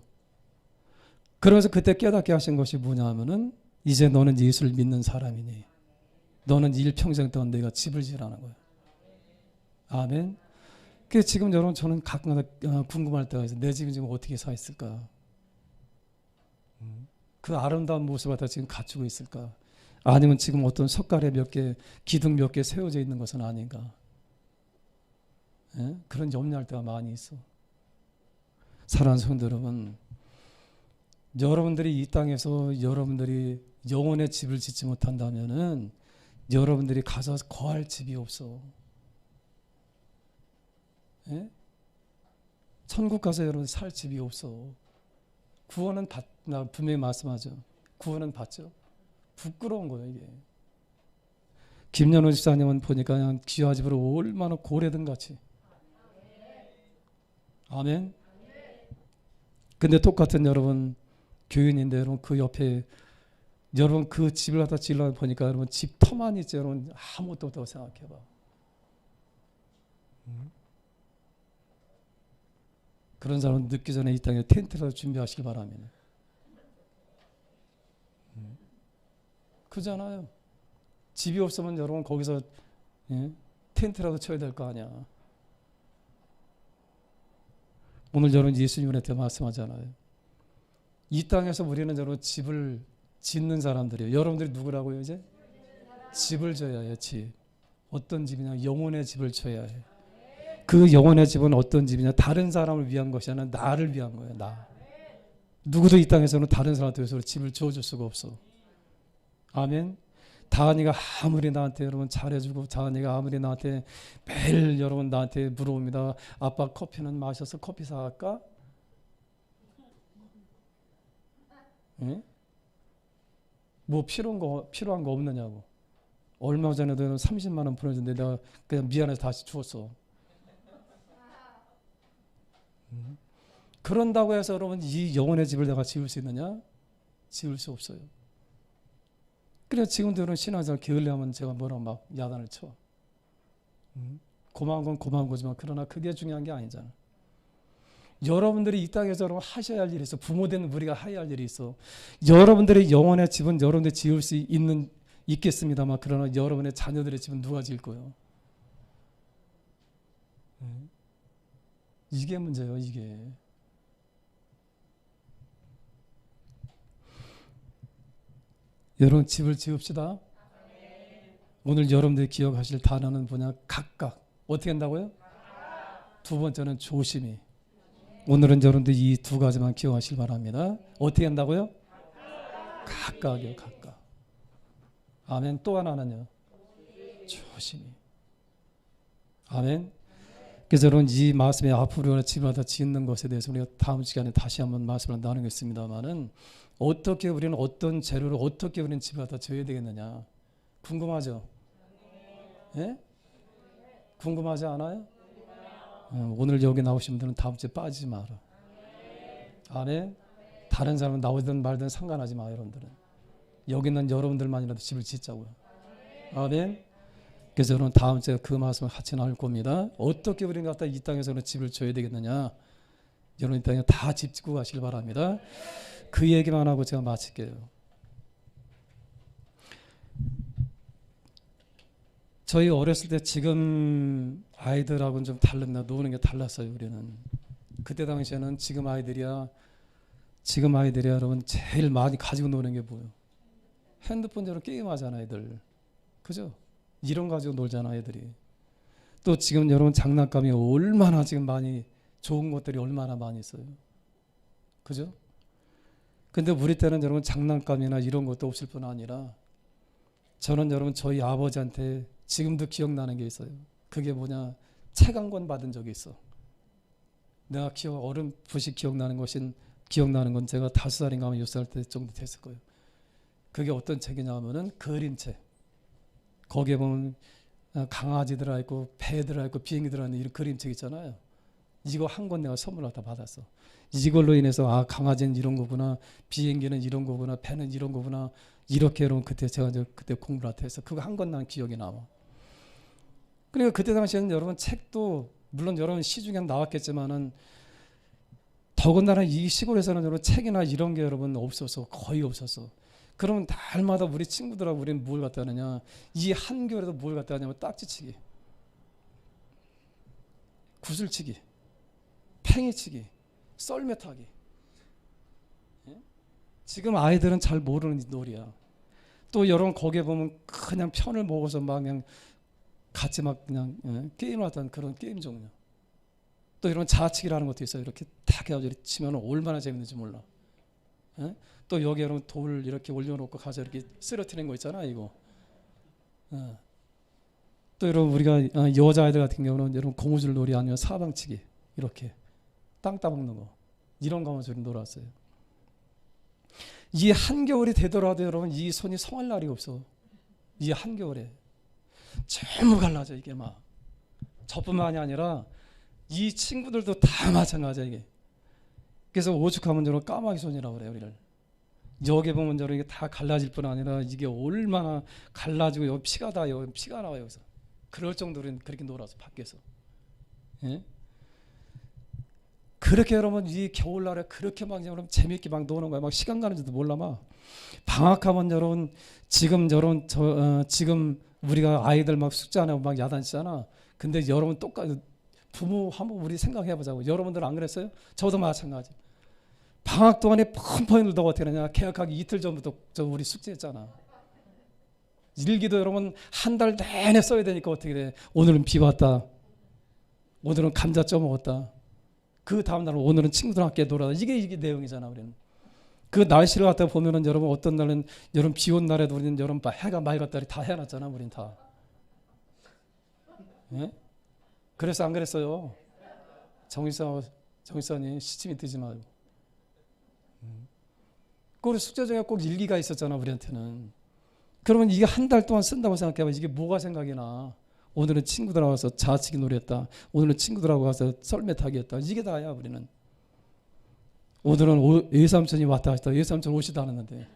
그러면서 그때 깨닫게 하신 것이 뭐냐 하면은 이제 너는 예수를 믿는 사람이니 너는 일평생 동안 내가 집을 지으라는 거예요. 아멘. 그 지금 여러분 저는 가끔가다 궁금할 때가 있어요. 내 집이 지금 어떻게 서 있을까? 그 아름다운 모습을 다 지금 갖추고 있을까? 아니면 지금 어떤 석가래 몇 개, 기둥 몇 개 세워져 있는 것은 아닌가? 예? 그런 염려할 때가 많이 있어. 사랑하는 성도 여러분, 여러분들이 이 땅에서 여러분들이 영혼의 집을 짓지 못한다면은 여러분들이 가서 거할 집이 없어. 예? 천국 가서 여러분 살 집이 없어. 구원은 나 분명히 말씀하죠. 구원은 받죠. 부끄러운 거예요 이게. 김연호 집사님은 보니까 그냥 기와집으로 얼마나 고래등 같이. 아멘. 근데 똑같은 여러분 교인인데 여러분 그 옆에 여러분 그 집을 갖다 지으려고 보니까 여러분 집 터만 있지 여러분 아무것도 없다고 생각해봐. 그런 사람은 늦기 전에 이 땅에 텐트라도 준비하시기 바랍니다. 그잖아요. 집이 없으면 여러분 거기서 텐트라도 쳐야 될 거 아니야. 오늘 여러분 예수님한테 말씀하잖아요. 이 땅에서 우리는 여러분 집을 짓는 사람들이에요. 여러분들이 누구라고요 이제? 집을 져야 해요. 집. 어떤 집이냐? 영혼의 집을 져야 해. 그 영혼의 집은 어떤 집이냐? 다른 사람을 위한 것이 아니라 나를 위한 거예요. 나. 누구도 이 땅에서는 다른 사람한테 위해서 집을 지어줄 수가 없어. 아멘. 다은이가 아무리 나한테 여러분 잘해주고 다은이가 아무리 나한테 매일 여러분 나한테 물어봅니다. 아빠 커피는 마셔서 커피 사갈까? 예? 뭐 필요한 거 없느냐고. 얼마 전에도 30만 원 보내줬는데 내가 그냥 미안해서 다시 주었어. 그런다고 해서 여러분 이 영혼의 집을 내가 지을 수 있느냐? 지을 수 없어요. 그래서 지금도 여러분 신앙생활 게을리하면 제가 뭐라고 막 야단을 쳐. 고마운 건 고마운 거지만 그러나 그게 중요한 게 아니잖아. 여러분들이 이 땅에서 여러분 하셔야 할 일이 있어. 부모된 우리가 해야 할 일이 있어. 여러분들의 영혼의 집은 여러분들이 지을 수 있겠습니다만 그러나 여러분의 자녀들의 집은 누가 지을 거예요? 이게 문제예요. 이게. 여러분 집을 지읍시다. 오늘 여러분들이 기억하실 단어는 뭐냐? 각각. 어떻게 한다고요? 두 번째는 조심히. 오늘은 여러분들 이 두 가지만 기억하시기 바랍니다. 어떻게 한다고요? 각각이요. 각각. 아멘. 또 하나는요. 조심히. 아멘. 그래서 여러분 이 말씀에 앞으로 집마다 짓는 것에 대해서 우리가 다음 시간에 다시 한번 말씀을 나누겠습니다만은 어떻게 우리는 어떤 재료를 어떻게 우리는 집마다 져야 되겠느냐 궁금하죠? 예? 궁금하지 않아요? 오늘 여기 나오신 분들은 다음 주에 빠지지 마라. 아멘. 다른 사람은 나오든 말든 상관하지 마. 여러분들은 여기 있는 여러분들만이라도 집을 짓자고요. 아멘. 그래서 여러분 다음 주에 그 말씀을 같이 나눌 겁니다. 어떻게 우리가 갖다 이 땅에서는 집을 줘야 되겠느냐. 여러분 이 땅에 다 집 짓고 가시길 바랍니다. 그 얘기만 하고 제가 마칠게요. 저희 어렸을 때 지금 아이들하고는 좀 다릅니다. 노는 게 달랐어요. 우리는 그때 당시에는 지금 아이들이야 여러분 제일 많이 가지고 노는 게 뭐예요? 핸드폰으로 게임하잖아 애들. 그죠? 이런 가지고 놀잖아 애들이. 또 지금 여러분 장난감이 얼마나 지금 많이 좋은 것들이 얼마나 많이 있어요. 그죠? 근데 우리 때는 여러분 장난감이나 이런 것도 없을 뿐 아니라 저는 여러분 저희 아버지한테 지금도 기억나는 게 있어요. 그게 뭐냐? 책 한 권 받은 적이 있어. 내가 어렴풋이 기억나는 건 제가 5살인가 6살 때 정도 됐을 거예요. 그게 어떤 책이냐면은 그림책. 거기에 보면 강아지 들어있고 배 들어있고 비행기 들어있는 이런 그림책 있잖아요. 이거 한 권 내가 선물로 다 받았어. 이걸로 인해서 아 강아지는 이런 거구나, 비행기는 이런 거구나, 배는 이런 거구나 이렇게 여러분 그때 제가 그때 공부를 해서 그거 한 권 난 기억이 남아. 그러니까 그때 당시에는 여러분 책도 물론 여러분 시중에 나왔겠지만은 더군다나 이 시골에서는 여러분 책이나 이런 게 여러분 없어서 거의 없었어. 그러면 날마다 우리 친구들하고 우리는 뭘 갖다 하느냐? 이 한겨울에도 뭘 갖다 하냐면 딱지치기, 구슬치기, 팽이치기, 썰매타기. 예? 지금 아이들은 잘 모르는 놀이야. 또 여러분 거기에 보면 그냥 편을 먹어서 막 그냥 같이 막 그냥 게임을 하던 그런 게임 종류. 또 이런 자치기라는 것도 있어요. 이렇게 탁 해가지고 치면 얼마나 재밌는지 몰라. 예? 또 여기 여러분 돌 이렇게 올려놓고 가서 이렇게 쓰러뜨리는 거 있잖아 이거. 또 여러분 우리가 여자아이들 같은 경우는 여러분 고무줄 놀이 아니면 사방치기 이렇게 땅 따먹는 거 이런 거 하면서 놀았어요. 이 한겨울이 되더라도 여러분 이 손이 성할 날이 없어. 이 한겨울에 전부 갈라져 이게 막. 저뿐만이 아니라 이 친구들도 다 마찬가지야 이게. 그래서 오죽하면 여러분 까마귀 손이라고 그래요 우리를. 여기 보면 여러분 이게 다 갈라질 뿐 아니라 이게 얼마나 갈라지고 여기 피가 다 여기 피가 나와요 여기서. 그럴 정도로 그렇게 놀아서 밖에서. 예? 그렇게 여러분 이 겨울날에 그렇게 막 여러분 재밌게 막 노는 거야. 막 시간 가는 줄도 몰라 막. 방학하면 여러분 지금 여러분 지금 우리가 아이들 막 숙제 안 하고 막 야단치잖아. 근데 여러분 똑같이 부모 한번 우리 생각해 보자고. 여러분들 안 그랬어요? 저도 마찬가지. 방학 동안에 펑펑 놀다가 어떻게 하냐. 개학하기 이틀 전부터 우리 숙제했잖아. 일기도 여러분 한 달 내내 써야 되니까 어떻게 돼. 오늘은 비 왔다. 오늘은 감자 쪄 먹었다. 그 다음 날은 오늘은 친구들과 함께 놀아다. 이게 내용이잖아 우리는. 그 날씨를 갖다 보면은 여러분 어떤 날은 여러분 비 온 날에도 우리는 여러분 해가 맑았다 다 해놨잖아 우리는 다. 예? 그래서 안 그랬어요? 정의사님 시침이 뜨지 말고. 그 숙제 중에 꼭 일기가 있었잖아 우리한테는. 그러면 이게 한 달 동안 쓴다고 생각해봐. 이게 뭐가 생각이 나? 오늘은 친구들하고 가서 자치기 놀이했다. 오늘은 친구들하고 가서 썰매 타기 했다. 이게 다야 우리는. 오늘은 외삼촌이 왔다 갔다. 외삼촌 오시다 않았는데.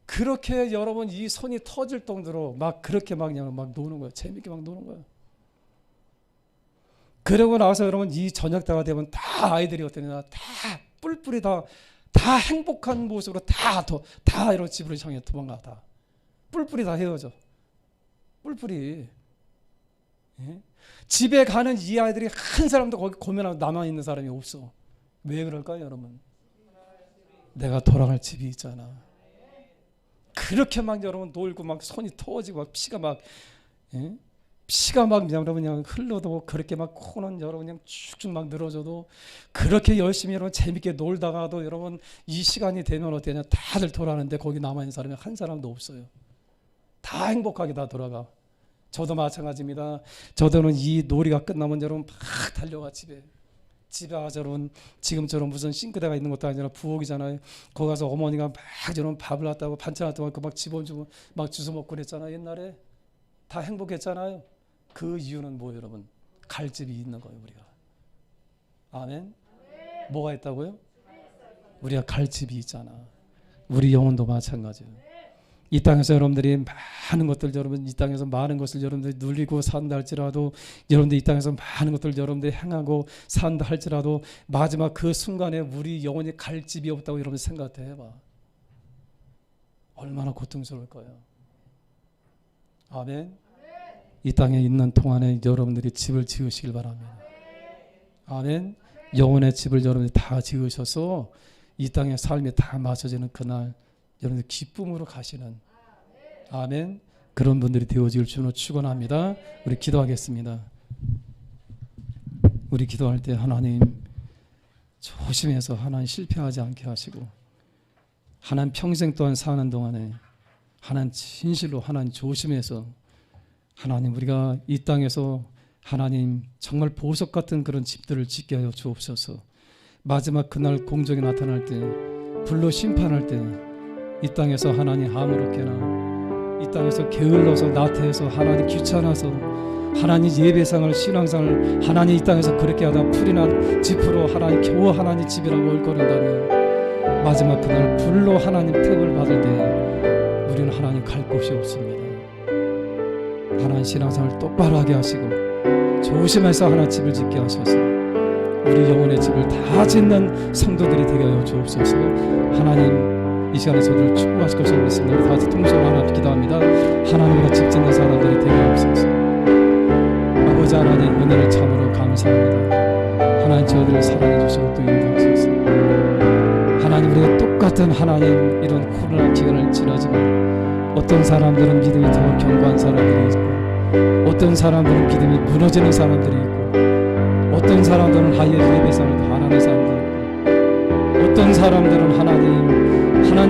그렇게 여러분 이 손이 터질 정도로 막 그렇게 막 그냥 막 노는 거야. 재밌게 막 노는 거야. 그러고 나서 여러분 이 저녁 때가 되면 다 아이들이 어떠냐. 다 뿔뿔이 다 행복한 모습으로 다 이런 집으로 향해 도망가 다. 뿔뿔이 다 헤어져. 뿔뿔이. 예? 집에 가는 이 아이들이 한 사람도 거기 고민하고 남아있는 사람이 없어. 왜 그럴까요 여러분? 내가 돌아갈 집이 있잖아. 그렇게 막 여러분 놀고 막 손이 터지고 막 피가 막 여러분 그냥 흘러도 그렇게 막 코는 여러분 그냥 쭉쭉 막 늘어져도 그렇게 열심히 여러분 재밌게 놀다가도 여러분 이 시간이 되면 어떻게 하냐 다들 돌아가는데 거기 남아있는 사람이 한 사람도 없어요. 다 행복하게 다 돌아가. 저도 마찬가지입니다. 저도는 이 놀이가 끝나면 여러분 막 달려가 집에 가서 여러분 지금처럼 무슨 싱크대가 있는 것도 아니라 부엌이잖아요. 거기 가서 어머니가 막 여러분 밥을 갖다고 반찬 갖다고 막 집어주고 막 주워 먹고 그랬잖아요. 옛날에 다 행복했잖아요. 그 이유는 뭐예요, 여러분? 갈 집이 있는 거예요, 우리가. 아멘. 뭐가 있다고요? 우리가 갈 집이 있잖아. 우리 영혼도 마찬가지예요. 이 땅에서 여러분들이 많은 것들, 여러분 이 땅에서 많은 것을 여러분들이 누리고 산다 할지라도, 여러분들 이 땅에서 많은 것들 여러분들이 행하고 산다 할지라도 마지막 그 순간에 우리 영혼이 갈 집이 없다고 여러분 생각해 봐. 얼마나 고통스러울 거예요. 아멘. 이 땅에 있는 동안에 여러분들이 집을 지으시길 바랍니다. 아멘. 영혼의 집을 여러분들이 다 지으셔서 이 땅의 삶이 다 맞춰지는 그날 여러분들 기쁨으로 가시는, 아멘, 그런 분들이 되어질 주로 축원합니다. 우리 기도하겠습니다. 우리 기도할 때 하나님 조심해서 하나님 실패하지 않게 하시고, 하나님 평생 동안 사는 동안에 하나님 진실로 하나님 조심해서 하나님 우리가 이 땅에서 하나님 정말 보석 같은 그런 집들을 짓게 하여 주옵소서. 마지막 그날 공정이 나타날 때, 불로 심판할 때 이 땅에서 하나님 아무렇게나 이 땅에서 게을러서 나태해서 하나님 귀찮아서 하나님 예배상을 신앙상을 하나님 이 땅에서 그렇게 하다 풀이나 집으로 하나님 겨우 하나님 집이라고 얼거린다면 마지막 그날 불로 하나님 택을 받을 때 우리는 하나님 갈 곳이 없습니다. 하나님 신앙생활 똑바로 하게 하시고 조심해서 하나님 집을 짓게 하셔서 우리 영혼의 집을 다 짓는 성도들이 되게 하여 주옵소서. 하나님 이 시간에 저들을 축복하실 것을 믿습니다. 우리 다 같이 통성으로 하나님 기도합니다. 하나님과 집 짓는 사람들이 되게 하옵소서. 아버지 하나님 은혜를 참으로 감사합니다. 하나님 저희들을 사랑해 주시고 또 인도하소서. 하나님 우리가 똑같은 하나님 이런 코로나 기간을 지나지만 어떤 사람들은 믿음이 더 견고한 사람들이 있고 어떤 사람들은 믿음이 무너지는 사람들이 있고 어떤 사람들은 하이에 예배상을 다 안 하는 사람들이 있고 어떤 사람들은 하나님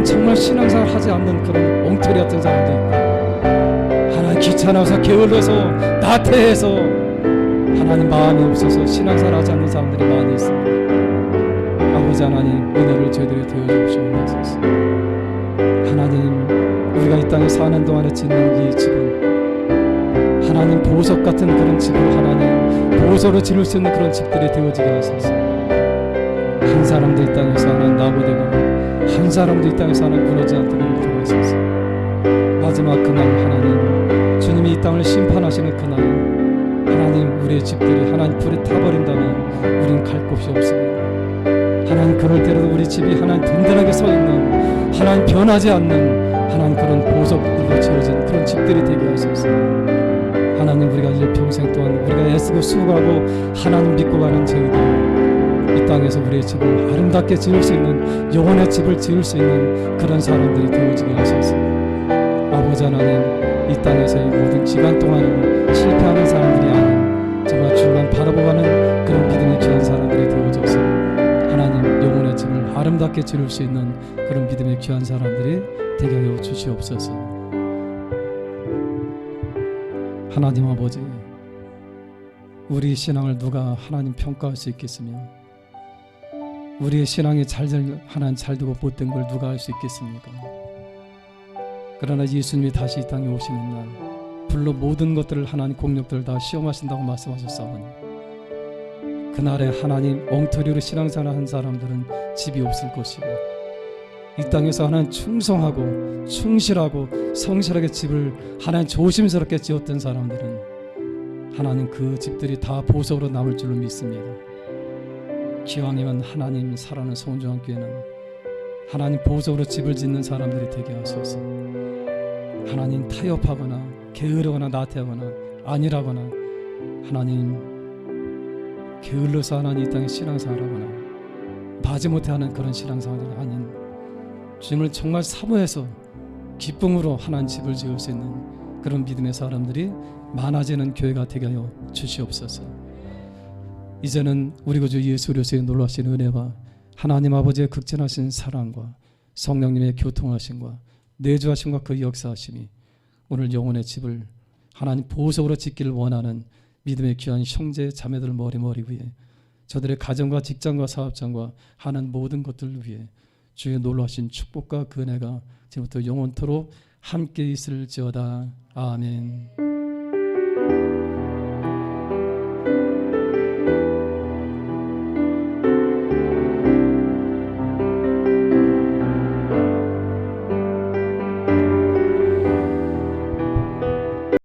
정말 신앙생활 하지 않는 그런 엉터리 같은 사람도 있고 하나님 귀찮아서 게을러서 나태해서 하나님 마음이 없어서 신앙생활 하지 않는 사람들이 많이 있습니다. 아버지 하나님 은혜를 저희들이 되어주시옵소서. 하나님 우리가 이 땅에 사는 동안에 짓는 이 집은 하나님 보석 같은 그런 집으로 하나님 보석으로 지을 수 있는 그런 집들이 되어지게 하소서. 한 사람도 이 땅에서 하나님 나고되거나 한 사람도 이 땅에서 하나님 무너지지 않도록 인도하소서. 마지막 그날 하나님 주님이 이 땅을 심판하시는 그날 하나님 우리의 집들이 하나님 불에 타버린다면 우리는 갈 곳이 없습니다. 하나님 그럴 때라도 우리 집이 하나님 든든하게 서 있는 하나님 변하지 않는 하나님 그런 보석들로 지어진 그런 집들이 되게 하소서. 하나님 우리가 일평생 동안 우리가 애쓰고 수고하고 하나님 믿고 가는 저희들 이 땅에서 우리의 집을 아름답게 지을 수 있는 영혼의 집을 지을 수 있는 그런 사람들이 되어지게 하소서. 아버지 하나님 이 땅에서 이 모든 기간 동안은 실패하는 사람들이 아닌 정말 주만 바라보고 가는 그런 믿음의 귀한 사람들이 되어져서 하나님 영혼의 집을 아름답게 지을 수 있는 그런 믿음의 귀한 사람들이 되게 하여 주시옵소서. 하나님 아버지 우리 신앙을 누가 하나님 평가할 수 있겠으며 우리의 신앙이 하나님 잘되고 못된 걸 누가 알 수 있겠습니까? 그러나 예수님이 다시 이 땅에 오시는 날 불로 모든 것들을 하나님 공력들을 다 시험하신다고 말씀하셨사오니 그날에 하나님 엉터리로 신앙생활 한 사람들은 집이 없을 것이고 이 땅에서 하나님 충성하고 충실하고 성실하게 집을 하나님 조심스럽게 지었던 사람들은 하나님 그 집들이 다 보석으로 남을 줄로 믿습니다. 기왕이면 하나님 살아는 소원중앙 교회는 하나님 보석으로 집을 짓는 사람들이 되게 하소서. 하나님 타협하거나 게으르거나 나태하거나 안일하거나 하나님 게을러서 하나님 이 땅에 신앙생활하거나 마지못해 하는 그런 신앙생활이 아닌 주님을 정말 사모해서 기쁨으로 하나님 집을 지을 수 있는 그런 믿음의 사람들이 많아지는 교회가 되게 하여 주시옵소서. 이제는 우리 구주 예수 그리스도의 놀라신 은혜와 하나님 아버지의 극진하신 사랑과 성령님의 교통하심과 내주하심과 그 역사하심이 오늘 영혼의 집을 하나님 보석으로 짓기를 원하는 믿음의 귀한 형제 자매들 머리 위에 저들의 가정과 직장과 사업장과 하는 모든 것들을 위해 주의 놀라신 축복과 그 은혜가 지금부터 영원토록 함께 있을지어다. 아멘.